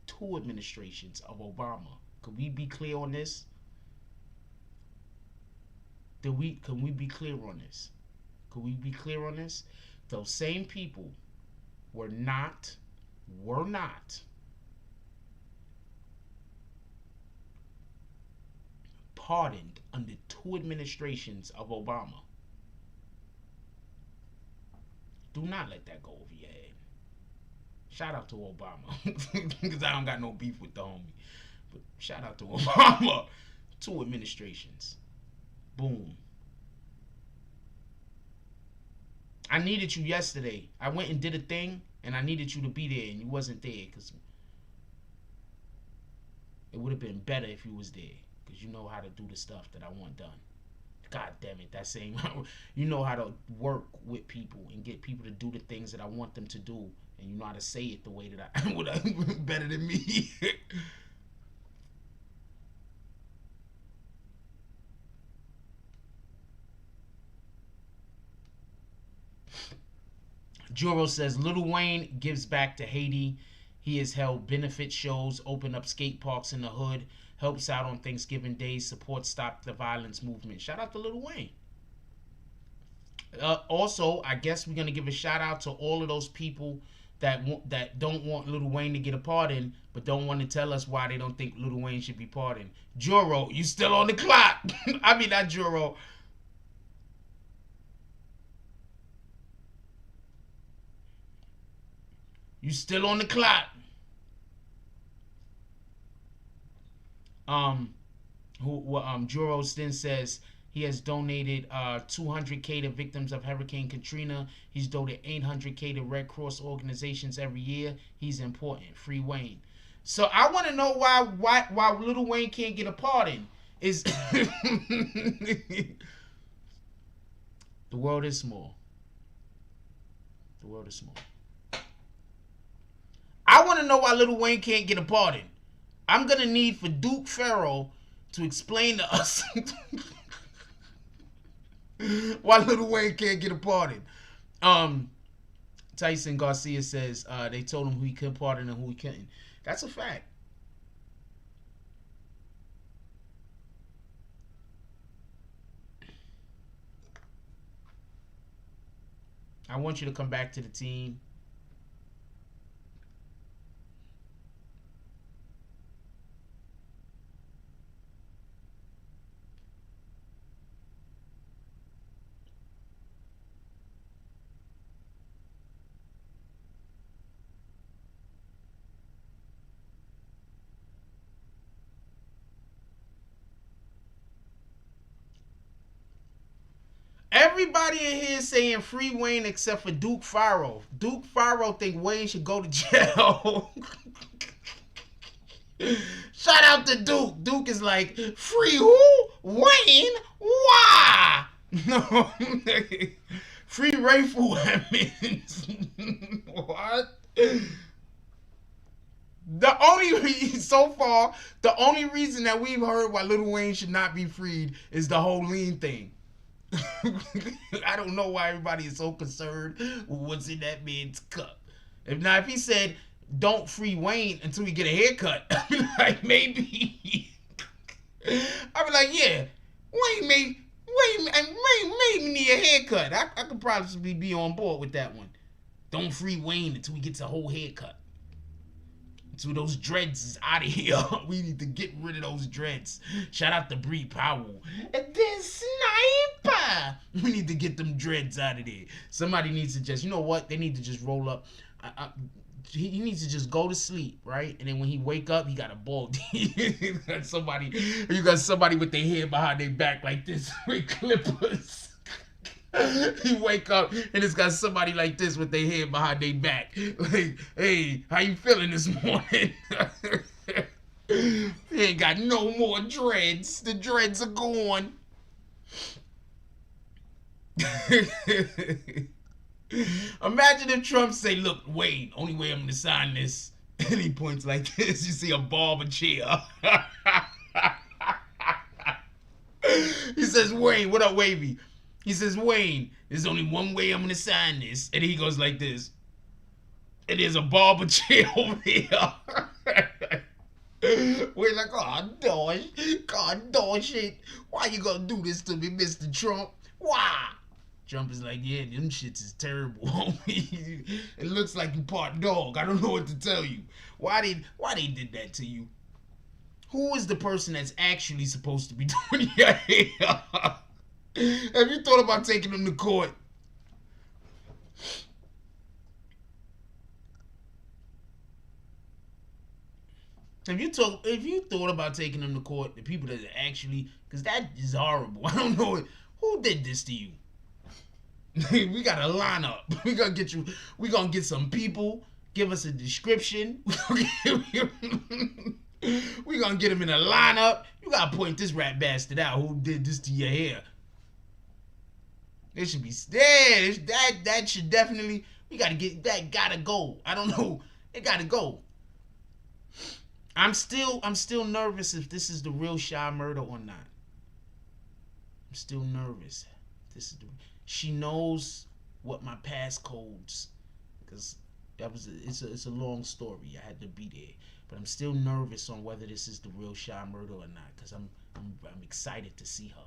of Obama. Could we be clear on this? Can we be clear on this? Could we be clear on this? Those same people were not pardoned under two administrations of Obama. Do not let that go over your head. Shout out to Obama. Because I don't got no beef with the homie. But shout out to Obama. Two administrations. Boom. I needed you yesterday. I went and did a thing, and I needed you to be there, and you wasn't there. Because it would have been better if you was there. Because you know how to do the stuff that I want done. God damn it, that same, you know how to work with people and get people to do the things that I want them to do, and you know how to say it the way that I would have better than me. Juro says Lil Wayne gives back to Haiti. He has held benefit shows, opened up skate parks in the hood, helps out on Thanksgiving Day, supports Stop the Violence movement. Shout out to Lil Wayne. Also, I guess we're gonna give a shout out to all of those people that don't want Lil Wayne to get a pardon, but don't want to tell us why they don't think Lil Wayne should be pardoned. Juro, you still on the clock? I mean, not Juro. You still on the clock? Juros then says he has donated 200K to victims of Hurricane Katrina. He's donated 800K to Red Cross organizations every year. He's important. Free Wayne. So I want to know why Lil Wayne can't get a pardon. Is the world is small. The world is small. I want to know why Lil Wayne can't get a pardon. I'm gonna need for Duke Farrell to explain to us why Lil Wayne can't get a pardon. Tyson Garcia says they told him who he could pardon and who he couldn't. That's a fact. I want you to come back to the team. Everybody in here is saying free Wayne except for Duke Farrell. Duke Farrell think Wayne should go to jail. Shout out to Duke. Duke is like, free who? Wayne? Why? No. Free Rayful Edmonds. What? The only reason that we've heard why Lil Wayne should not be freed is the whole lean thing. I don't know why everybody is so concerned with what's in that man's cup. If he said don't free Wayne until we get a haircut, I'd be like, maybe. I'd be like, yeah, Wayne may need a haircut. I could probably be on board with that one. Don't free Wayne until we get a whole haircut. So those dreads is out of here. We need to get rid of those dreads. Shout out to Bree Powell. This sniper. We need to get them dreads out of there. Somebody needs to just, you know what? They need to just roll up. He needs to just go to sleep, right? And then when he wake up, he got a bald. You got somebody with their hair behind their back like this with clippers. He wake up and it's got somebody like this with their head behind their back. Like, hey, how you feeling this morning? He ain't got no more dreads. The dreads are gone. Imagine if Trump say, look, Wayne, only way I'm gonna sign this. And he points like this. You see a barber chair. He says, Wayne, what up, Wavy? He says, Wayne, there's only one way I'm going to sign this. And he goes like this. And there's a barber chair over here. We're like, God dosh it. Why you going to do this to me, Mr. Trump? Why? Trump is like, yeah, them shits is terrible. It looks like you part dog. I don't know what to tell you. Why they did that to you? Who is the person that's actually supposed to be doing your hair? Have you thought about taking them to court? If you thought about taking them to court, the people that actually, because that is horrible. I don't know who did this to you. We got a lineup. We gonna get some people. Give us a description. We gonna get them in a lineup. You gotta point this rat bastard out who did this to your hair. It should be that should definitely, we gotta get that, gotta go. I don't know, it gotta go. I'm still nervous if this is the real Shy murder or not. I'm still nervous. She knows what my passcodes, because it's a long story. I had to be there, but I'm still nervous on whether this is the real Shy murder or not, because I'm excited to see her.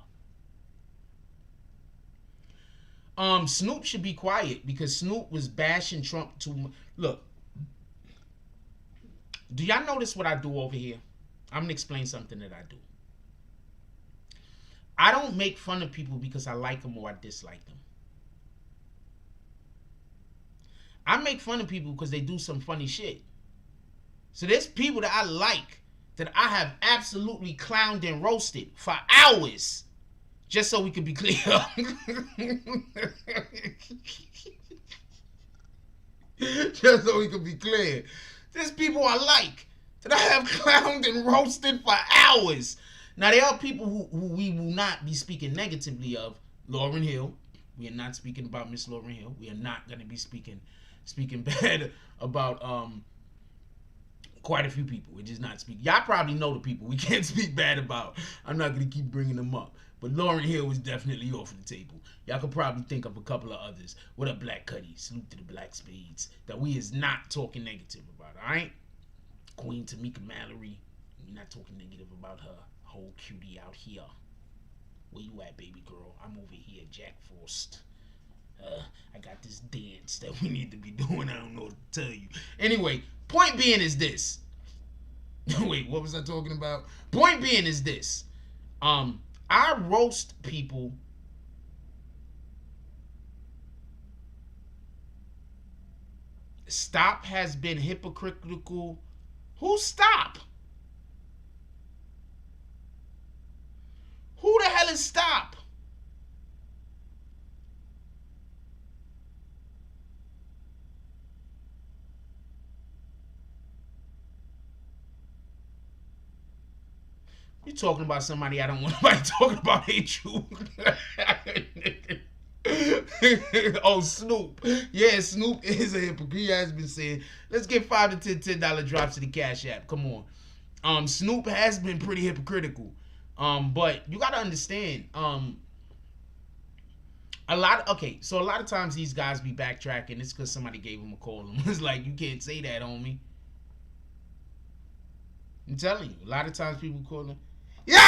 Snoop should be quiet because Snoop was bashing Trump too much. Look, do y'all notice what I do over here? I'm gonna explain something that I do. I don't make fun of people because I like them or I dislike them. I make fun of people because they do some funny shit. So there's people that I like that I have absolutely clowned and roasted for hours, just so we could be clear. Just so we could be clear. There's people I like that I have clowned and roasted for hours. Now, there are people who we will not be speaking negatively of. Lauryn Hill. We are not speaking about Miss Lauryn Hill. We are not going to be speaking bad about quite a few people. We're just not speaking. Y'all probably know the people we can't speak bad about. I'm not going to keep bringing them up. But Lauryn Hill is definitely off the table. Y'all could probably think of a couple of others. What up, Black Cuddy? Salute to the Black Spades. That we is not talking negative about, alright? Queen Tamika Mallory. We're not talking negative about her. Whole cutie out here. Where you at, baby girl? I'm over here, Jack Frost. I got this dance that we need to be doing. I don't know what to tell you. Anyway, point being is this. Wait, what was I talking about? Point being is this. I roast people Stop has been hypocritical. Who Stop? Who the hell is Stop? You talking about somebody I don't want nobody talking about, ain't you? Oh, Snoop. Yeah, Snoop is a hypocrite. He has been saying, let's get $5 to $10 drops to the Cash App. Come on. Snoop has been pretty hypocritical. But you gotta understand, a lot of times these guys be backtracking. It's because somebody gave them a call and was like, you can't say that, homie. I'm telling you, a lot of times people call them, yeah!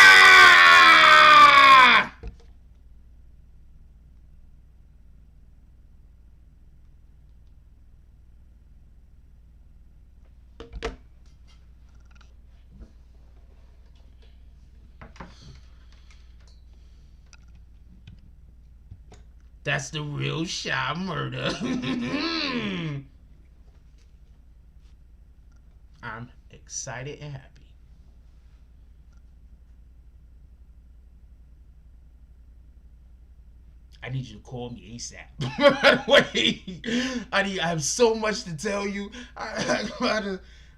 That's the real Shy Murder. I'm excited and happy. I need you to call me ASAP. Wait, I have so much to tell you.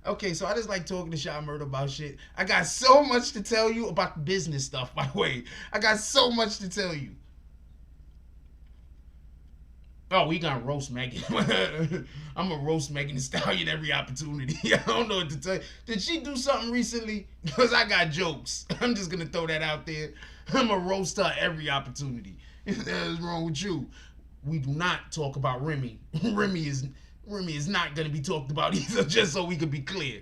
Okay, so I just like talking to Shy Murder about shit. I got so much to tell you about the business stuff, by the way. I got so much to tell you. Oh, we gonna roast Megan. I'm gonna roast Megan Thee Stallion every opportunity. I don't know what to tell you. Did she do something recently? Because I got jokes. I'm just gonna throw that out there. I'm gonna roast her every opportunity. What's wrong with you? We do not talk about Remy. Remy is not gonna be talked about either, just so we could be clear.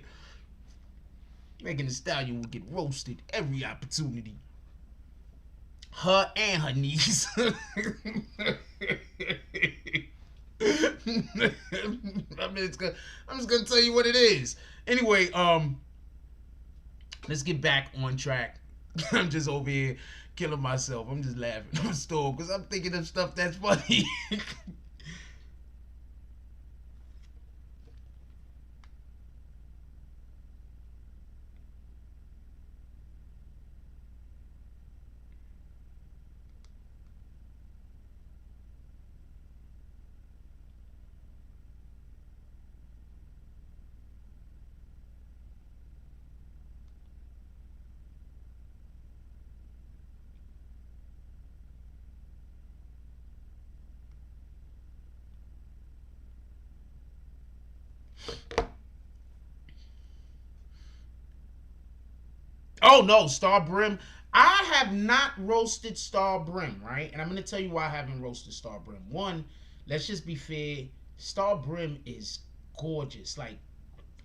Megan Thee Stallion will get roasted every opportunity. Her and her niece. I'm just gonna tell you what it is. Anyway, let's get back on track. I'm just over here killing myself. I'm just laughing. I'm stoked because I'm thinking of stuff that's funny. Oh no, Star Brim. I have not roasted Star Brim, right? And I'm gonna tell you why I haven't roasted Star Brim. One, let's just be fair. Star Brim is gorgeous. Like,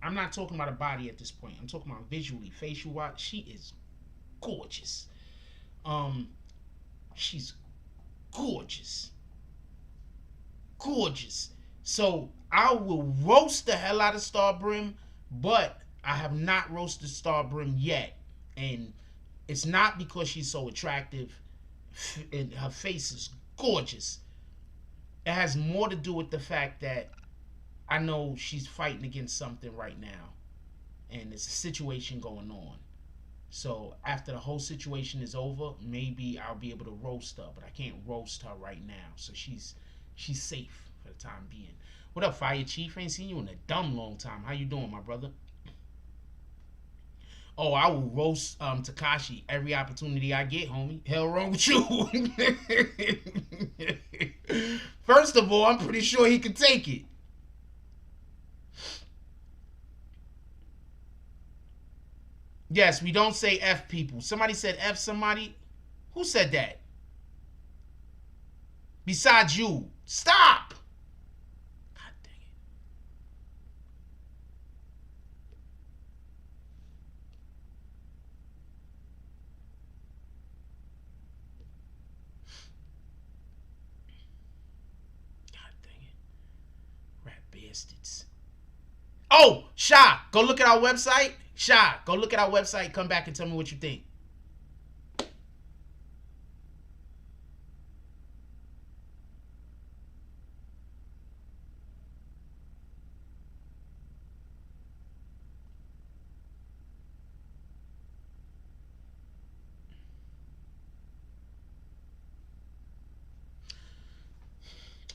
I'm not talking about a body at this point. I'm talking about visually, facial wise. She is gorgeous. She's gorgeous. Gorgeous. So I will roast the hell out of Star Brim, but I have not roasted Star Brim yet. And it's not because she's so attractive and her face is gorgeous. It has more to do with the fact that I know she's fighting against something right now. and there's a situation going on. So after the whole situation is over, maybe I'll be able to roast her, but I can't roast her right now. So she's safe for the time being. What up, Fire Chief? Ain't seen you in a dumb long time. How you doing, my brother? Oh, I will roast Takashi every opportunity I get, homie. Hell wrong with you. First of all, I'm pretty sure he can take it. Yes, we don't say F people. Somebody said F somebody. Who said that? Besides you. Stop! God dang it. God dang it. Rat bastards. Oh, Sha, go look at our website. Sha, go look at our website. Come back and tell me what you think.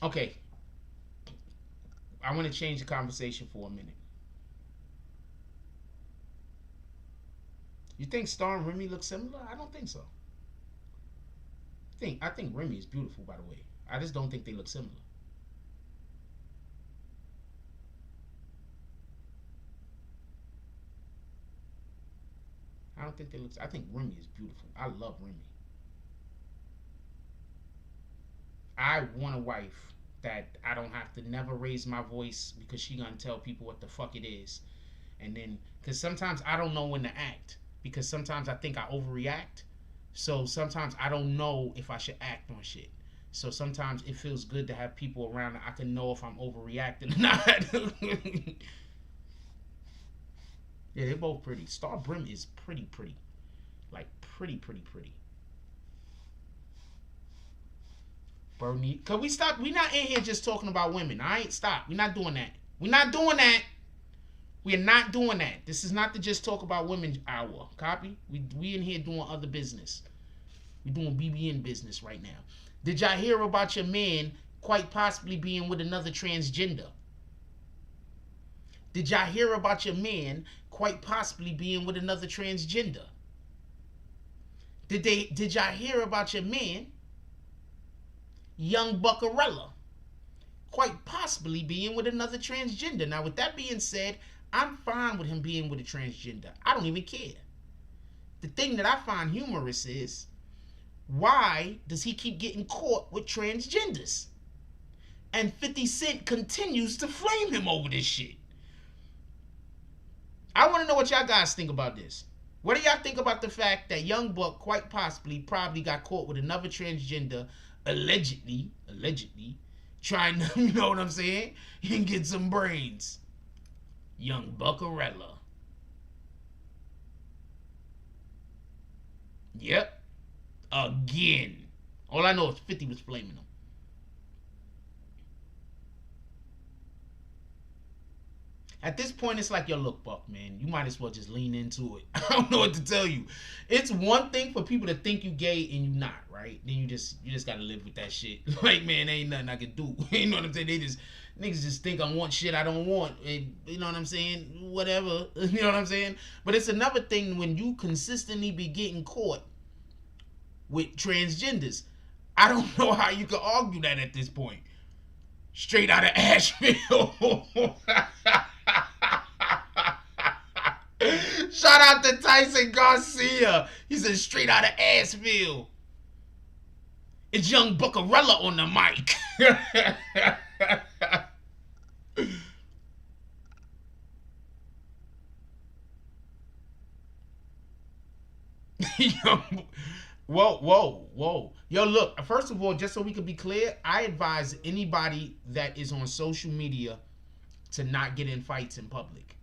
Okay. I want to change the conversation for a minute. You think Star and Remy look similar? I don't think so. I think Remy is beautiful, by the way. I just don't think they look similar. I don't think they look. I think Remy is beautiful. I love Remy. I want a wife that I don't have to never raise my voice because she gonna tell people what the fuck it is, and then because sometimes I don't know when to act. Because sometimes I think I overreact. So sometimes I don't know if I should act on shit. So sometimes it feels good to have people around that I can know if I'm overreacting or not. Yeah, they're both pretty. Star Brim is pretty. Like, pretty. Bernie. Cause we stop. We not in here just talking about women. Alright? Stop. We're not doing that. We're not doing that. We're not doing that. This is not the just talk about women hour. Copy? We in here doing other business. We're doing BBN business right now. Did y'all hear about your man quite possibly being with another transgender? Did y'all hear about your man quite possibly being with another transgender? Did y'all hear about your man, young Buckarella, quite possibly being with another transgender? Now, with that being said, I'm fine with him being with a transgender. I don't even care. The thing that I find humorous is, why does he keep getting caught with transgenders? And 50 Cent continues to flame him over this shit. I want to know what y'all guys think about this. What do y'all think about the fact that Young Buck quite possibly probably got caught with another transgender, allegedly, trying to, you know what I'm saying, and get some brains? Young Buckarella. Yep. Again. All I know is 50 was flaming him. At this point, it's like, yo, look, Buck, man, you might as well just lean into it. I don't know what to tell you. It's one thing for people to think you gay and you not, right? Then you just gotta live with that shit. Like, man, ain't nothing I can do. You know what I'm saying? Niggas just think I want shit I don't want. And, you know what I'm saying? Whatever. You know what I'm saying? But it's another thing when you consistently be getting caught with transgenders. I don't know how you can argue that at this point. Straight out of Asheville. Shout out to Tyson Garcia. He said straight out of Asheville. It's Young Buckarella on the mic. Whoa. Yo, look, first of all, just so we can be clear, I advise anybody that is on social media to not get in fights in public.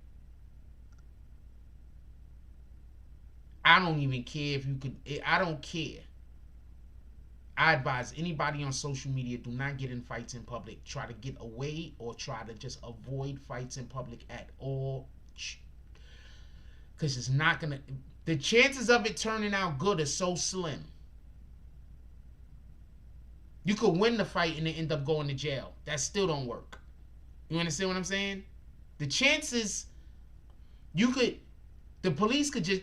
I don't even care if you could. I don't care. I advise anybody on social media, do not get in fights in public. Try to get away or try to just avoid fights in public at all. because it's not gonna. The chances of it turning out good are so slim. You could win the fight and then end up going to jail. That still don't work. You understand what I'm saying? The chances the police could just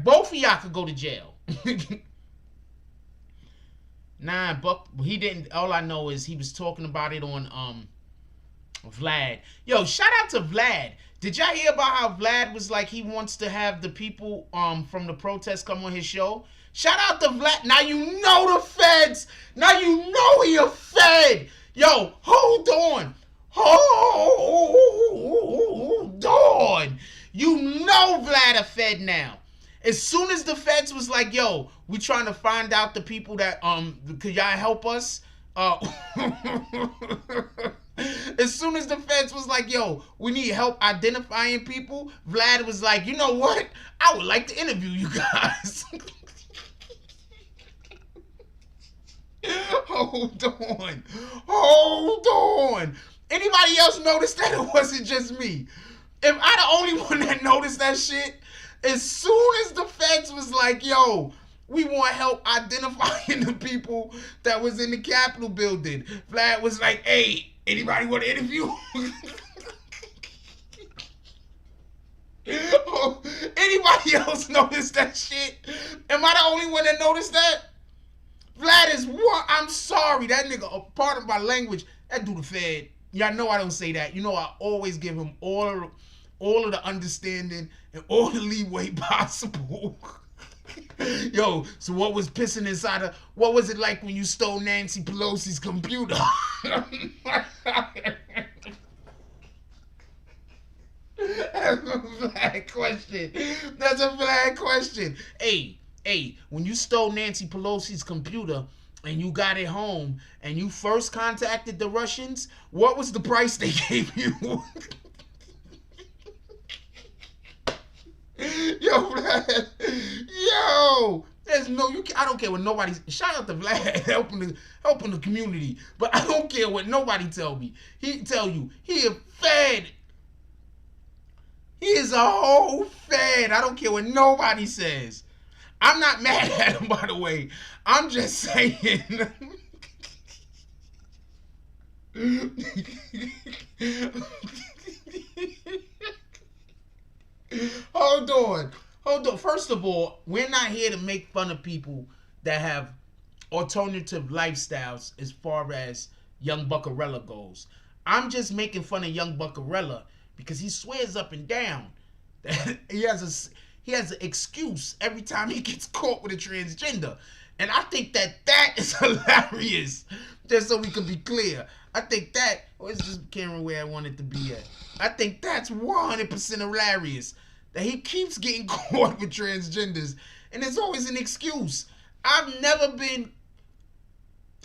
both of y'all could go to jail. Nah, Buck, he didn't. All I know is he was talking about it on Vlad. Yo, shout out to Vlad. Did y'all hear about how Vlad was like he wants to have the people from the protest come on his show? Shout out to Vlad. Now you know the feds. Now you know he a fed. Yo, hold on. Hold on. You know Vlad a fed now. As soon as the feds was like, yo, we trying to find out the people that, could y'all help us? As soon as the feds was like, yo, we need help identifying people, Vlad was like, you know what? I would like to interview you guys. Hold on. Anybody else notice that? It wasn't just me. If I the only one that noticed that shit, as soon as the feds was like, yo, we want help identifying the people that was in the Capitol building, Vlad was like, hey, anybody want to interview? Anybody else notice that shit? Am I the only one that noticed that? Vlad is what? I'm sorry, that nigga, part of my language, that dude a fed. Y'all know I don't say that. You know I always give him all of the understanding and all the leeway possible. Yo, so what was pissing inside of, what was it like when you stole Nancy Pelosi's computer? That's a flag question. That's a flag question. Hey, when you stole Nancy Pelosi's computer and you got it home and you first contacted the Russians, what was the price they gave you? Yo, Vlad. Yo, there's no, I don't care what nobody, shout out to Vlad helping the community, but I don't care what nobody tell me. He tell you, he a fed. He is a whole fed. I don't care what nobody says. I'm not mad at him, by the way. I'm just saying. Hold on. First of all, we're not here to make fun of people that have alternative lifestyles as far as Young Buckarella goes. I'm just making fun of Young Buckarella because he swears up and down that he has an excuse every time he gets caught with a transgender. And I think that is hilarious. Just so we can be clear. I think that, where's this camera where I want it to be at? I think that's 100% hilarious. That he keeps getting caught with transgenders. And there's always an excuse. I've never been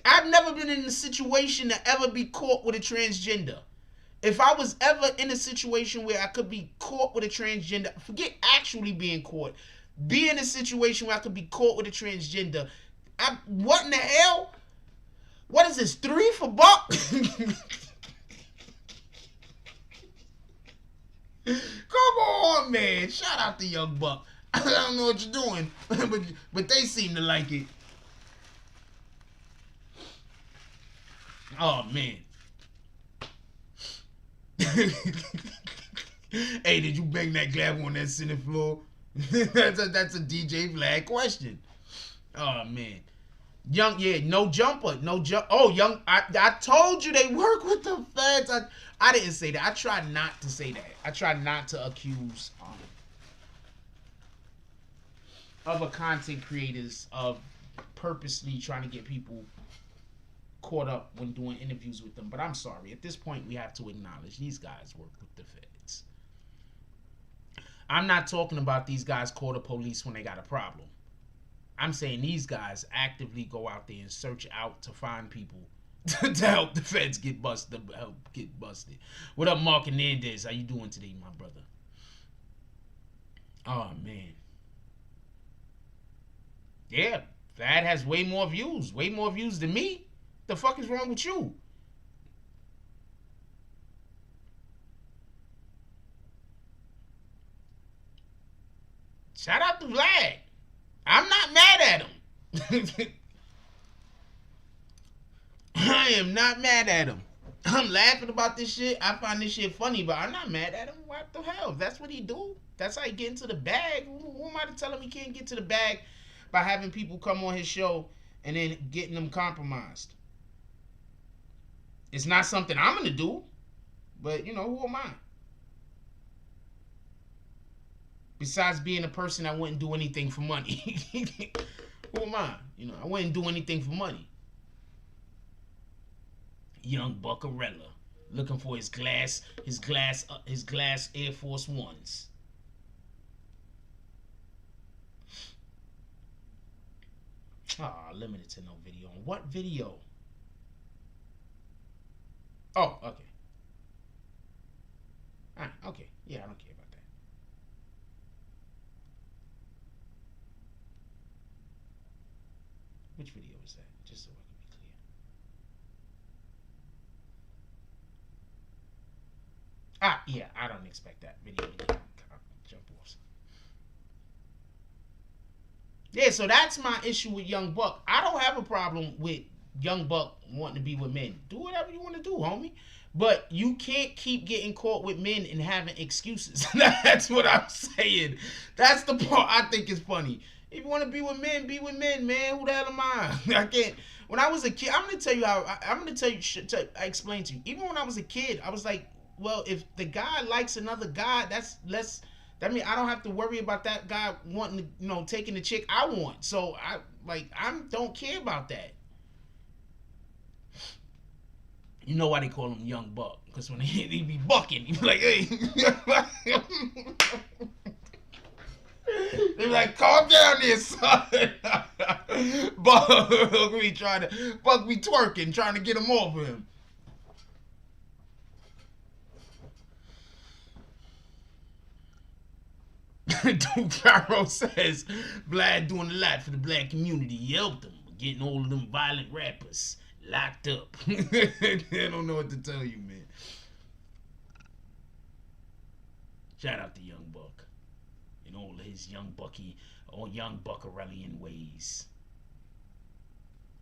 in a situation to ever be caught with a transgender. If I was ever in a situation where I could be caught with a transgender, forget actually being caught, be in a situation where I could be caught with a transgender, what in the hell? What is this, 3 for buck? Come on, man. Shout out to Young Buck. I don't know what you're doing, but they seem to like it. Oh, man. Hey, did you bang that gavel on that Senate floor? that's a DJ Flag question. Oh, man. Young, yeah, no jumper. Oh, Young, I told you they work with the feds. I didn't say that. I tried not to say that. I tried not to accuse other content creators of purposely trying to get people caught up when doing interviews with them. But I'm sorry. At this point, we have to acknowledge these guys work with the feds. I'm not talking about these guys call the police when they got a problem. I'm saying these guys actively go out there and search out to find people to help the feds get busted. What up, Mark Hernandez? How you doing today, my brother? Oh, man. Yeah, that has way more views than me. The fuck is wrong with you? Shout out to Vlad. I'm not mad at him. I am not mad at him. I'm laughing about this shit. I find this shit funny, but I'm not mad at him. What the hell? If that's what he do. That's how he get into the bag. Who am I to tell him he can't get to the bag by having people come on his show and then getting them compromised? It's not something I'm gonna do, but you know, who am I? Besides being a person that wouldn't do anything for money. Who am I? You know, I wouldn't do anything for money. Young Buckarella looking for his glass Air Force Ones. Limited to no video. On what video? Oh, okay. Alright, okay. Yeah, I don't care about that. Which video is that? Just so I can be clear. Yeah, I don't expect that video to jump off. Yeah, so that's my issue with Young Buck. I don't have a problem with Young Buck wanting to be with men. Do whatever you want to do, homie. But you can't keep getting caught with men and having excuses. That's what I'm saying. That's the part I think is funny. If you want to be with men, man. Who the hell am I? I can't. When I was a kid, I'm going to tell you how, I explained to you. Even when I was a kid, I was like, well, if the guy likes another guy, that means I don't have to worry about that guy wanting to, you know, taking the chick I want. So I don't care about that. You know why they call him Young Buck? Because when he be bucking, he be like, hey. They be like, calm down there, son. Buck be twerking, trying to get him over him. Duke Cairo says Vlad doing a lot for the black community. He helped them getting all of them violent rappers locked up. I don't know what to tell you, man. Shout out to Young Buck and all of his young Buckarellian ways.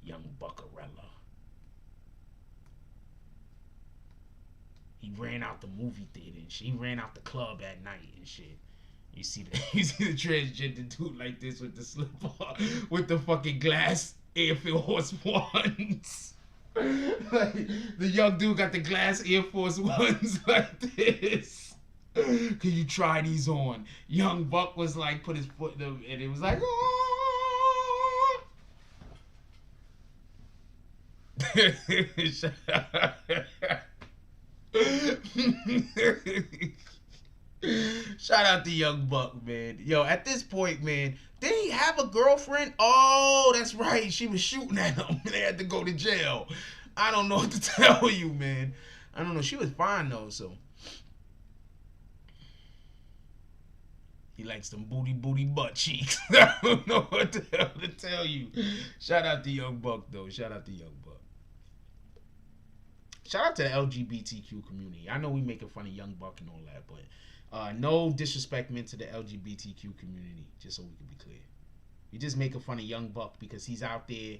Young Buckarella. He ran out the movie theater and shit. He ran out the club at night and shit. You see the transgender dude like this with the slipper, with the fucking glass Air Force Ones. Like, the young dude got the glass Air Force Ones like this. Can you try these on? Young Buck was like, put his foot in them, and it was like, oh. Shout out to Young Buck, man. Yo, at this point, man, did he have a girlfriend? Oh, that's right. She was shooting at him. They had to go to jail. I don't know what to tell you, man. I don't know. She was fine, though, so. He likes them booty butt cheeks. I don't know what the hell to tell you. Shout out to Young Buck, though. Shout out to Young Buck. Shout out to the LGBTQ community. I know we making fun of Young Buck and all that, but no disrespect meant to the LGBTQ community, just so we can be clear. We just making fun of Young Buck because he's out there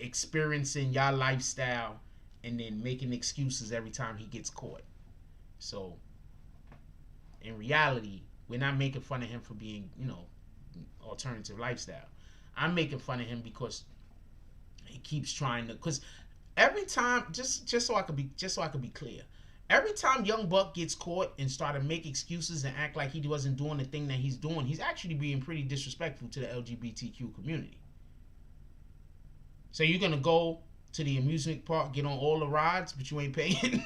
experiencing y'all lifestyle and then making excuses every time he gets caught. So, in reality, we're not making fun of him for being, you know, alternative lifestyle. I'm making fun of him because he keeps trying to, because every time, just so I could be clear, every time Young Buck gets caught and started to make excuses and act like he wasn't doing the thing that he's doing, he's actually being pretty disrespectful to the LGBTQ community. So you're gonna go to the amusement park, get on all the rides, but you ain't paying.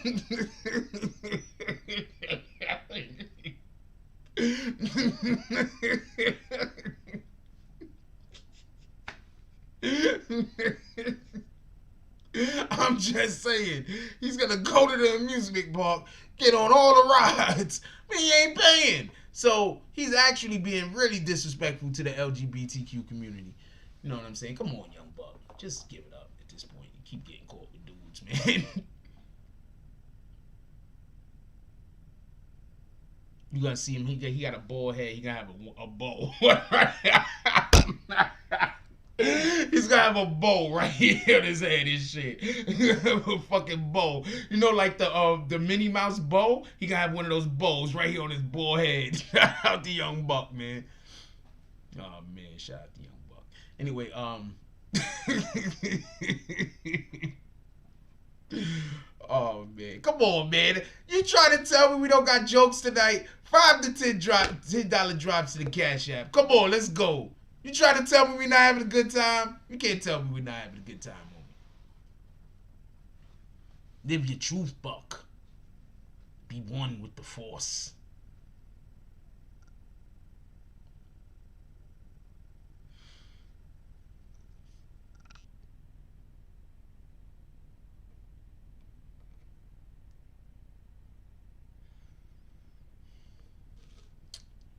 I'm just saying, he's gonna go to the amusement park, get on all the rides, but he ain't paying. So he's actually being really disrespectful to the LGBTQ community. You know what I'm saying? Come on, Young Buck, just give it up at this point. You keep getting caught with dudes, man. You gonna see him. He got a bald head. He gonna have a bow. He's gonna have a bow right here on his head and shit. A fucking bow. You know, like the Minnie Mouse bow? He gonna have one of those bows right here on his bald head. Shout out to Young Buck, man. Oh man, shout out to Young Buck. Anyway, oh man, come on, man. You trying to tell me we don't got jokes tonight? $5 to $10 drops to the Cash App. Come on, let's go. You trying to tell me we not having a good time? You can't tell me we not having a good time, homie. Live your truth, Buck. Be one with the Force.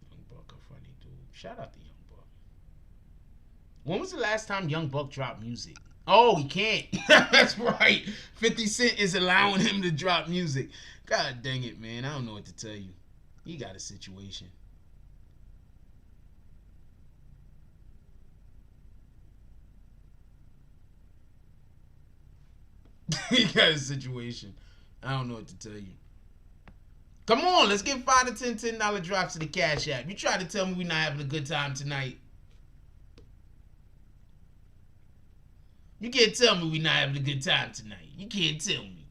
Young Buck, a funny dude. Shout out to Young Buck. When was the last time Young Buck dropped music? Oh, he can't. That's right. 50 Cent is allowing him to drop music. God dang it, man. I don't know what to tell you. He got a situation. He got a situation. I don't know what to tell you. Come on, let's get $5 to $10 drops to the Cash App. You try to tell me we not having a good time tonight. You can't tell me we not having a good time tonight. You can't tell me.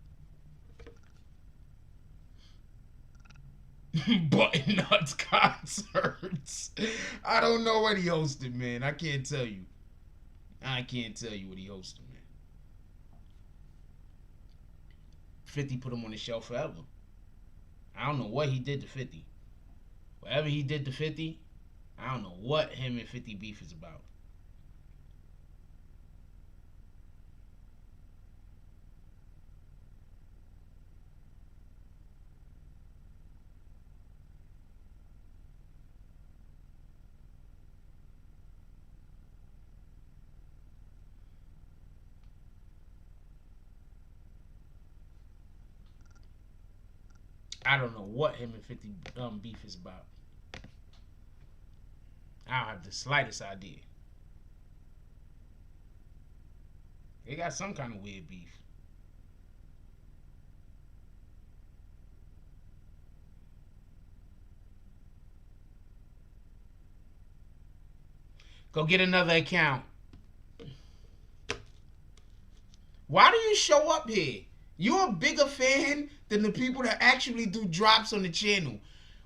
Button-Nuts concerts. I don't know what he hosted, man. I can't tell you. I can't tell you what he hosted, man. 50 put him on the shelf forever. I don't know what he did to 50. Whatever he did to 50, I don't know what him and 50 beef is about. I don't know what him and 50 beef is about. I don't have the slightest idea. They got some kind of weird beef. Go get another account. Why do you show up here? You're a bigger fan than the people that actually do drops on the channel.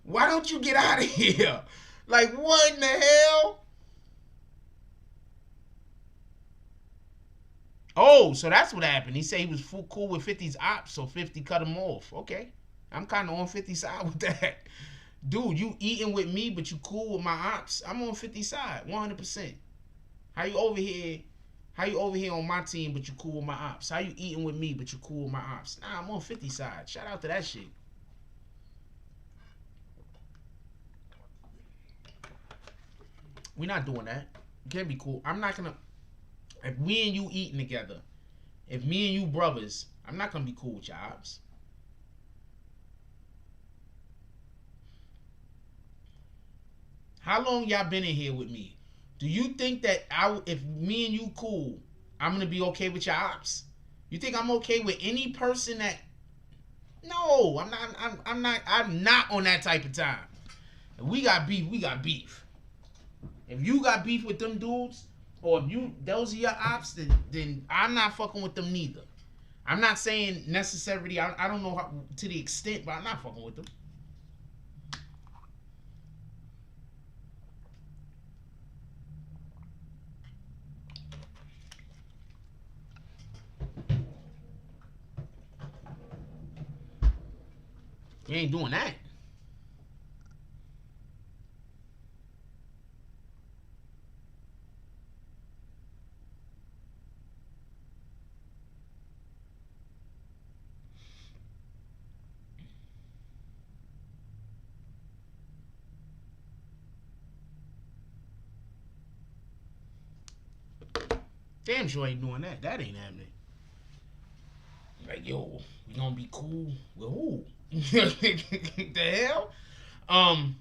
Why don't you get out of here? Like, what in the hell? Oh, so that's what happened. He said he was cool with 50's ops, so 50 cut him off. Okay. I'm kind of on 50's side with that. Dude, you eating with me, but you cool with my ops. I'm on 50's side, 100%. How you over here on my team, but you cool with my ops? How you eating with me, but you cool with my ops? Nah, I'm on 50's side. Shout out to that shit. We're not doing that. You can't be cool. I'm not gonna. If me and you eating together, if me and you brothers, I'm not gonna be cool with your ops. How long y'all been in here with me? Do you think that if me and you cool, I'm gonna be okay with your ops? You think I'm okay with any person that? No, I'm not. I'm not on that type of time. If we got beef, we got beef. If you got beef with them dudes, or if those are your ops, then I'm not fucking with them neither. I'm not saying necessarily. I don't know how, to the extent, but I'm not fucking with them. You ain't doing that. Damn sure ain't doing that. That ain't happening. Like, yo, we gonna be cool with who? The hell? Um,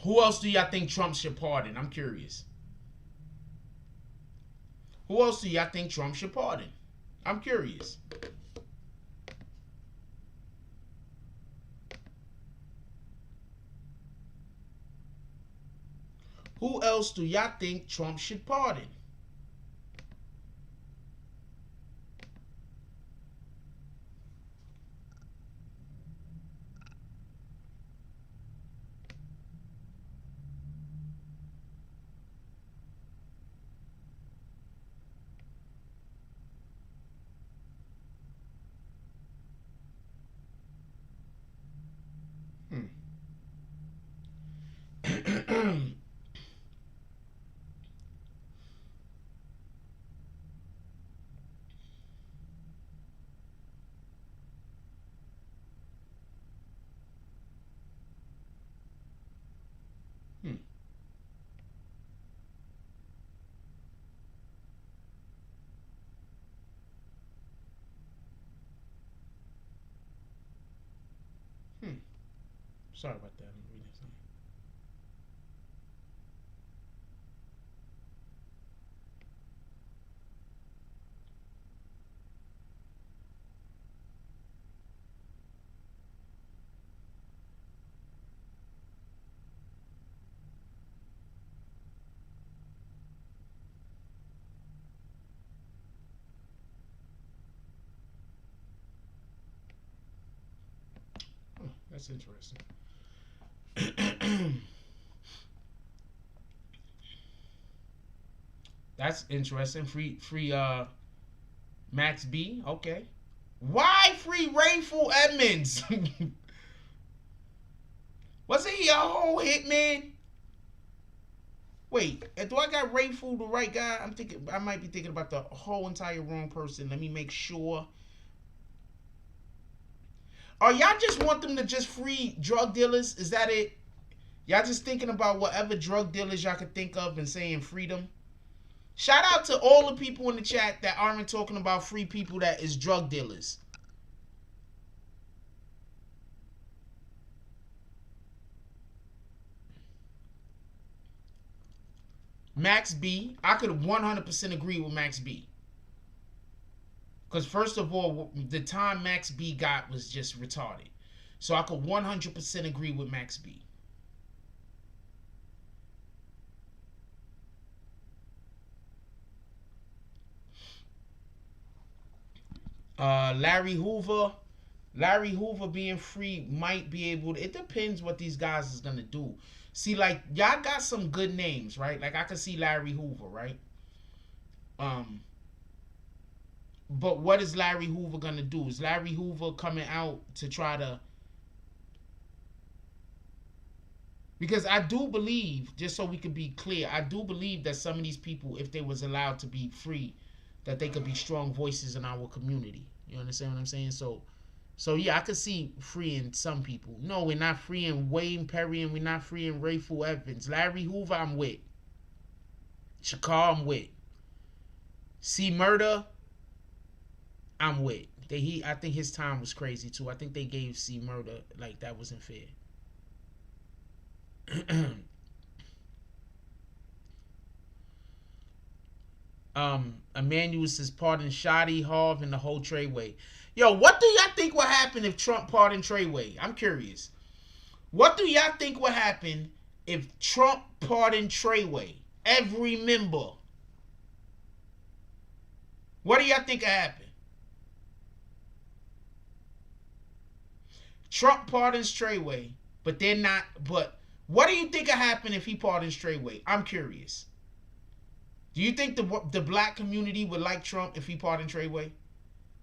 who else do y'all think Trump should pardon? I'm curious. Who else do y'all think Trump should pardon? I'm curious. Who else do y'all think Trump should pardon? Sorry about that. I'm reading something. Oh, that's interesting. That's interesting. Free Max B. Okay. Why free Rayful Edmonds? Wasn't he a whole hitman? Wait, do I got Rayful the right guy? I'm thinking I might be thinking about the whole entire wrong person. Let me make sure. Or y'all just want them to just free drug dealers? Is that it? Y'all just thinking about whatever drug dealers y'all could think of and saying freedom? Shout out to all the people in the chat that aren't talking about free people that is drug dealers. Max B, I could 100% agree with Max B. Because first of all, the time Max B got was just retarded. So I could 100% agree with Max B. Larry Hoover being free might be able to, it depends what these guys is gonna do. See, like, y'all got some good names, right? Like, I could see Larry Hoover, right? But what is Larry Hoover gonna do? Is Larry Hoover coming out to try to, because I do believe, just so we can be clear, I do believe that some of these people, if they was allowed to be free, that they could be strong voices in our community. You understand what I'm saying? So yeah, I could see freeing some people. No, we're not freeing Wayne Perry and we're not freeing Rayful Evans. Larry Hoover, I'm with. Shakar, I'm with. C Murder, I'm with. I think his time was crazy too. I think they gave C Murder, like, that wasn't fair. Emmanuel says pardon Shoddy, Harv, and the whole Treyway. Yo, what do y'all think would happen if Trump pardoned Treyway? I'm curious. What do y'all think would happen if Trump pardoned Treyway? Every member. What do y'all think would happen? Trump pardons Treyway, but they're not. But what do you think would happen if he pardons Treyway? I'm curious. Do you think the black community would like Trump if he pardoned Treyway?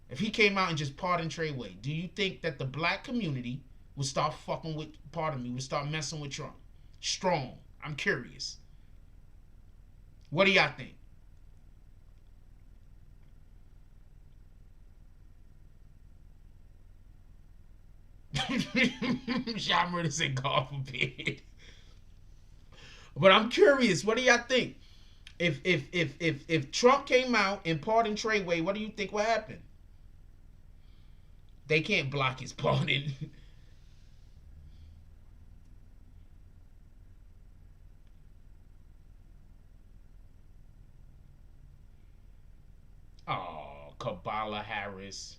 If he came out and just pardoned Treyway, do you think that the black community would start fucking with, would start messing with Trump? Strong. I'm curious. What do y'all think? Sean Murder said God forbid. But I'm curious. What do y'all think? If Trump came out and pardoned Treyway, what do you think would happen? They can't block his pardon. Oh, Kamala Harris.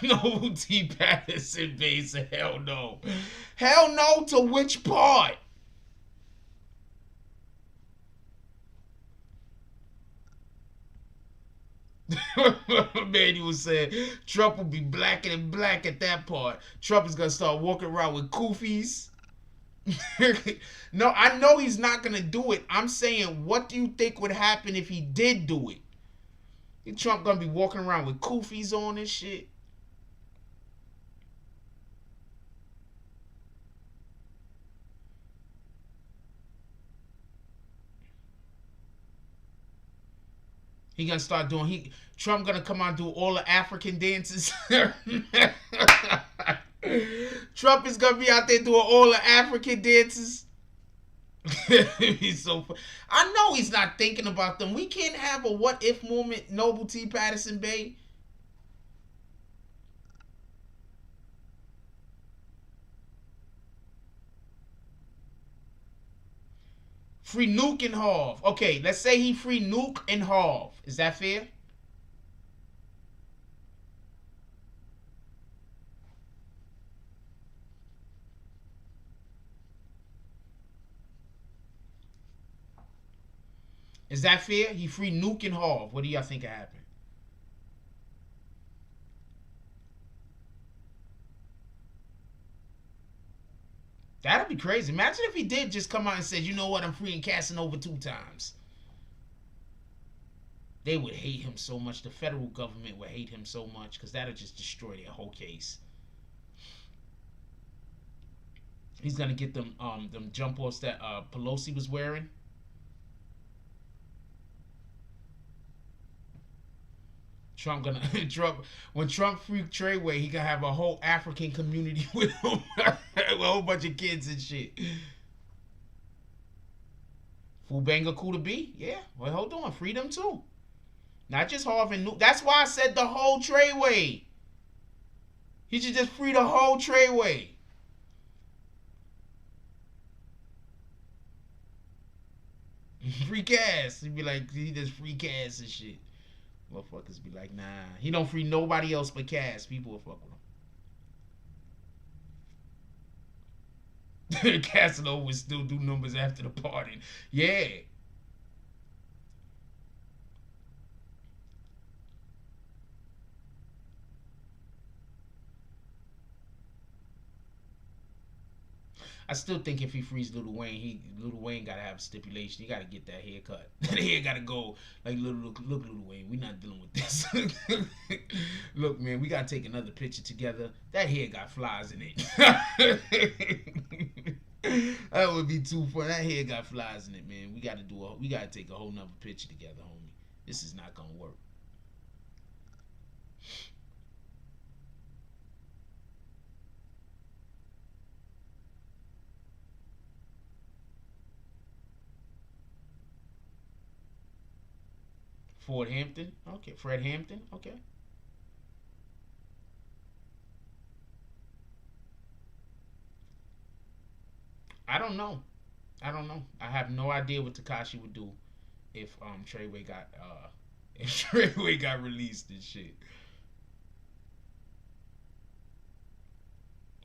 No, T. Patterson Bay said, hell no. Hell no to which part? Manuel said Trump will be blacker than black at that part. Trump is gonna start walking around with koofies. No, I know he's not gonna do it. I'm saying, what do you think would happen if he did do it? Trump gonna be walking around with koofies on and shit. He gonna start doing Trump gonna come out and do all the African dances. Trump is gonna be out there doing all the African dances. He's so I know he's not thinking about them. We can't have a what if moment, Noble T. Patterson Bay. Free Nuke and Harv. Okay, let's say he free Nuke and Harv. Is that fair? Is that fair? He free Nuke and Harv. What do y'all think will happen? That'd be crazy. Imagine if he did just come out and said, you know what, I'm freeing Casanova 2 times. They would hate him so much. The federal government would hate him so much because that'll just destroy their whole case. He's gonna get them jump offs that Pelosi was wearing. When Trump free Treyway, he gonna have a whole African community with him. A whole bunch of kids and shit. Fubanga Kuda B? Yeah. Well, hold on. Freedom too. Not just Harv and Nuke. That's why I said the whole Treyway. He should just free the whole Treyway. Freak ass. He'd be like, he just freak ass and shit. Motherfuckers be like, nah. He don't free nobody else but Cass. People will fuck with him. Casanova would still do numbers after the party. Yeah. I still think if he frees Lil Wayne, Lil Wayne gotta have a stipulation. He gotta get that haircut. That hair gotta go like look Lil Wayne. We not dealing with this. Look, man, we gotta take another picture together. That hair got flies in it. That would be too fun. That hair got flies in it, man. We gotta take a whole nother picture together, homie. This is not gonna work. Ford Hampton, okay. Fred Hampton, okay. I don't know. I have no idea what Tekashi would do if Treyway got released and shit.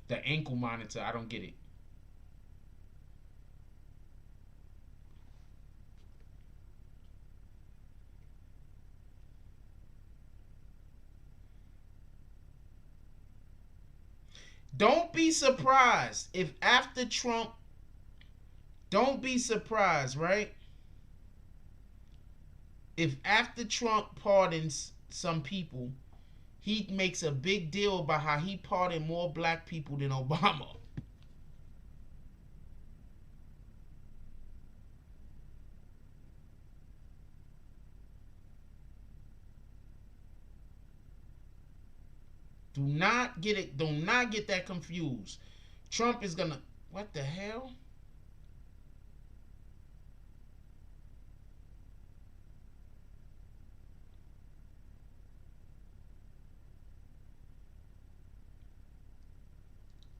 The ankle monitor, I don't get it. Don't be surprised if after Trump, don't be surprised, right? If after Trump pardons some people, he makes a big deal about how he pardoned more black people than Obama. Do not get that confused. Trump is gonna, what the hell?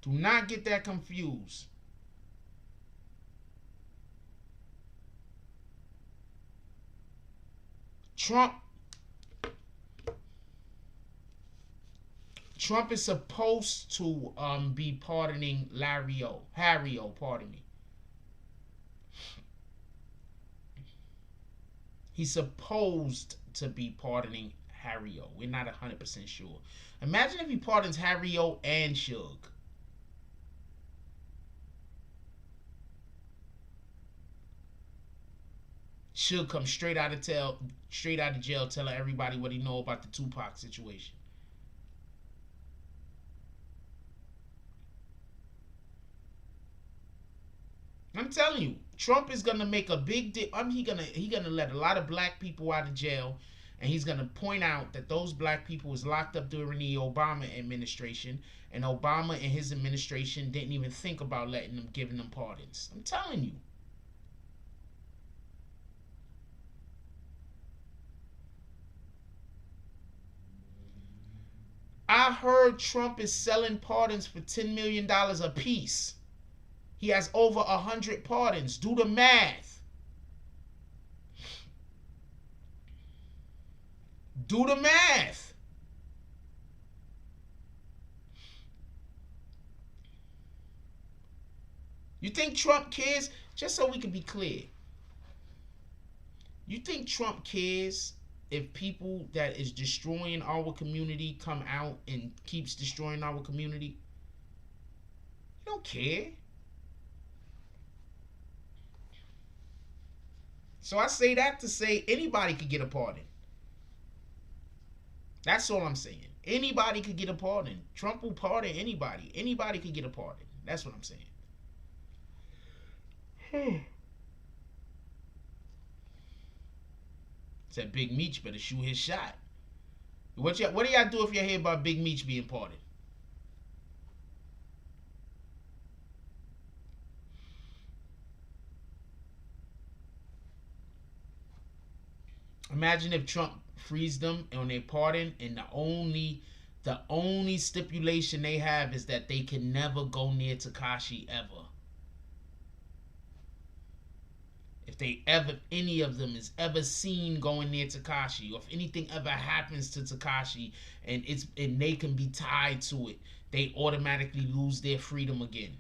Do not get that confused. Trump is supposed to be pardoning Harry O, pardon me. He's supposed to be pardoning Harry O. We're not 100% sure. Imagine if he pardons Harry O and Suge. Suge come straight out of jail, telling everybody what he know about the Tupac situation. I'm telling you, Trump is gonna make a big deal. He gonna let a lot of black people out of jail, and he's gonna point out that those black people was locked up during the Obama administration, and Obama and his administration didn't even think about giving them pardons. I'm telling you. I heard Trump is selling pardons for $10 million a piece. He has over 100 pardons. Do the math. Do the math. You think Trump cares? Just so we can be clear. You think Trump cares if people that is destroying our community come out and keeps destroying our community? He don't care. So I say that to say anybody could get a pardon. That's all I'm saying. Anybody could get a pardon. Trump will pardon anybody. Anybody could get a pardon. That's what I'm saying. Said Big Meech better shoot his shot. What do y'all do if you hear about Big Meech being pardoned? Imagine if Trump frees them on their pardon, and the only stipulation they have is that they can never go near Tekashi ever. If any of them is ever seen going near Tekashi, or if anything ever happens to Tekashi and they can be tied to it, they automatically lose their freedom again.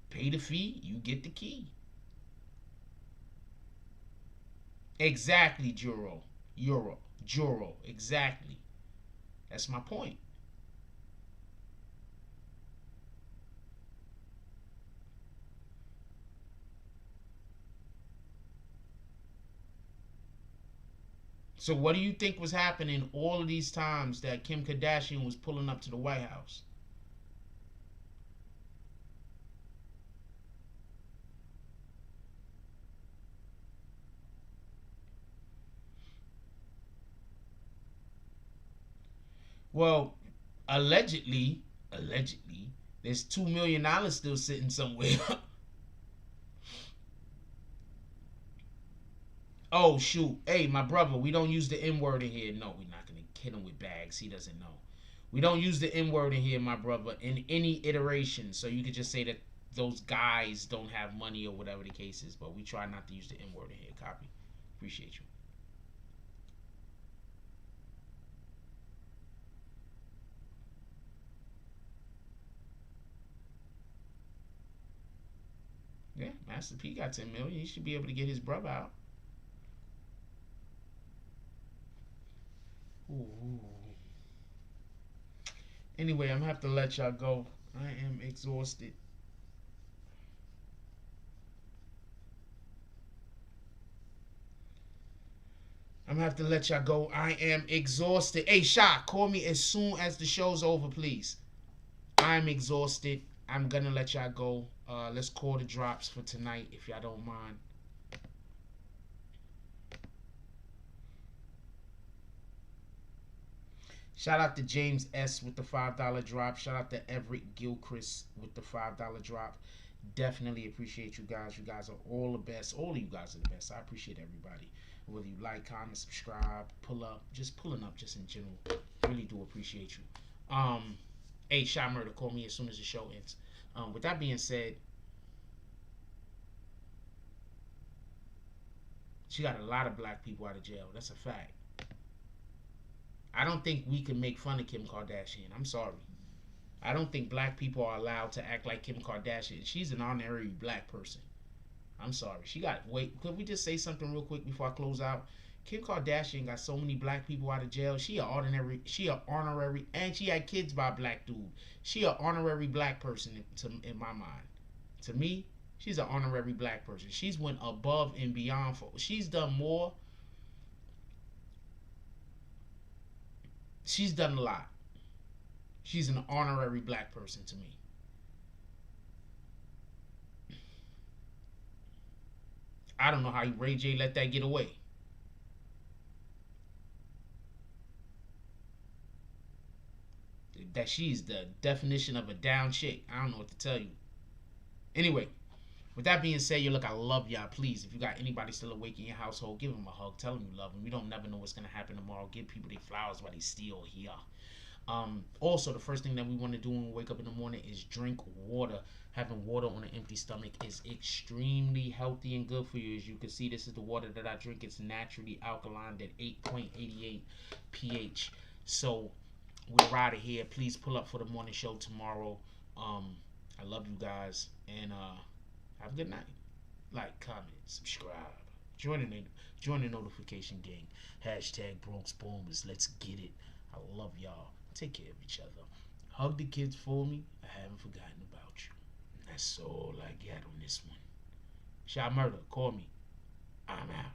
Pay the fee, you get the key. Exactly, Juro, exactly. That's my point. So what do you think was happening all of these times that Kim Kardashian was pulling up to the White House? Well, allegedly, there's $2 million still sitting somewhere. Oh, shoot. Hey, my brother, we don't use the N-word in here. No, we're not going to hit him with bags. He doesn't know. We don't use the N-word in here, my brother, in any iteration. So you could just say that those guys don't have money or whatever the case is. But we try not to use the N-word in here. Copy. Appreciate you. Yeah, Master P got 10 million. He should be able to get his brother out. Ooh. Anyway, I'm gonna have to let y'all go. I am exhausted. I'm gonna have to let y'all go. I am exhausted. Hey, Sha, call me as soon as the show's over, please. I'm exhausted. I'm gonna let y'all go. Let's call the drops for tonight, if y'all don't mind. Shout out to James S. with the $5 drop. Shout out to Everett Gilchrist with the $5 drop. Definitely appreciate you guys. You guys are all the best. All of you guys are the best. I appreciate everybody. Whether you like, comment, subscribe, pull up, just pulling up, just in general. Really do appreciate you. Hey, Shot Murder, call me as soon as the show ends. With that being said, she got a lot of black people out of jail. That's a fact. I don't think we can make fun of Kim Kardashian. I'm sorry. I don't think black people are allowed to act like Kim Kardashian. She's an honorary black person. I'm sorry. She got, wait, could we just say something real quick before I close out? Kim Kardashian got so many black people out of jail. She a honorary, and she had kids by a black dude. She a honorary black person in my mind. To me, she's an honorary black person. She's went above and beyond for. She's done more. She's done a lot. She's an honorary black person to me. I don't know how Ray J let that get away. That she's the definition of a down chick. I don't know what to tell you. Anyway, with that being said, you look, I love y'all. Please, if you got anybody still awake in your household, give them a hug. Tell them you love them. You don't never know what's going to happen tomorrow. Give people their flowers while they still here. Also, the first thing that we want to do when we wake up in the morning is drink water. Having water on an empty stomach is extremely healthy and good for you. As you can see, this is the water that I drink. It's naturally alkaline at 8.88 pH. So we're out of here. Please pull up for the morning show tomorrow. I love you guys, and have a good night. Like, comment, subscribe, join the notification gang. Hashtag Bronx Bombers. Let's get it. I love y'all. Take care of each other. Hug the kids for me. I haven't forgotten about you. And that's all I got on this one. Shot Murder, call me. I'm out.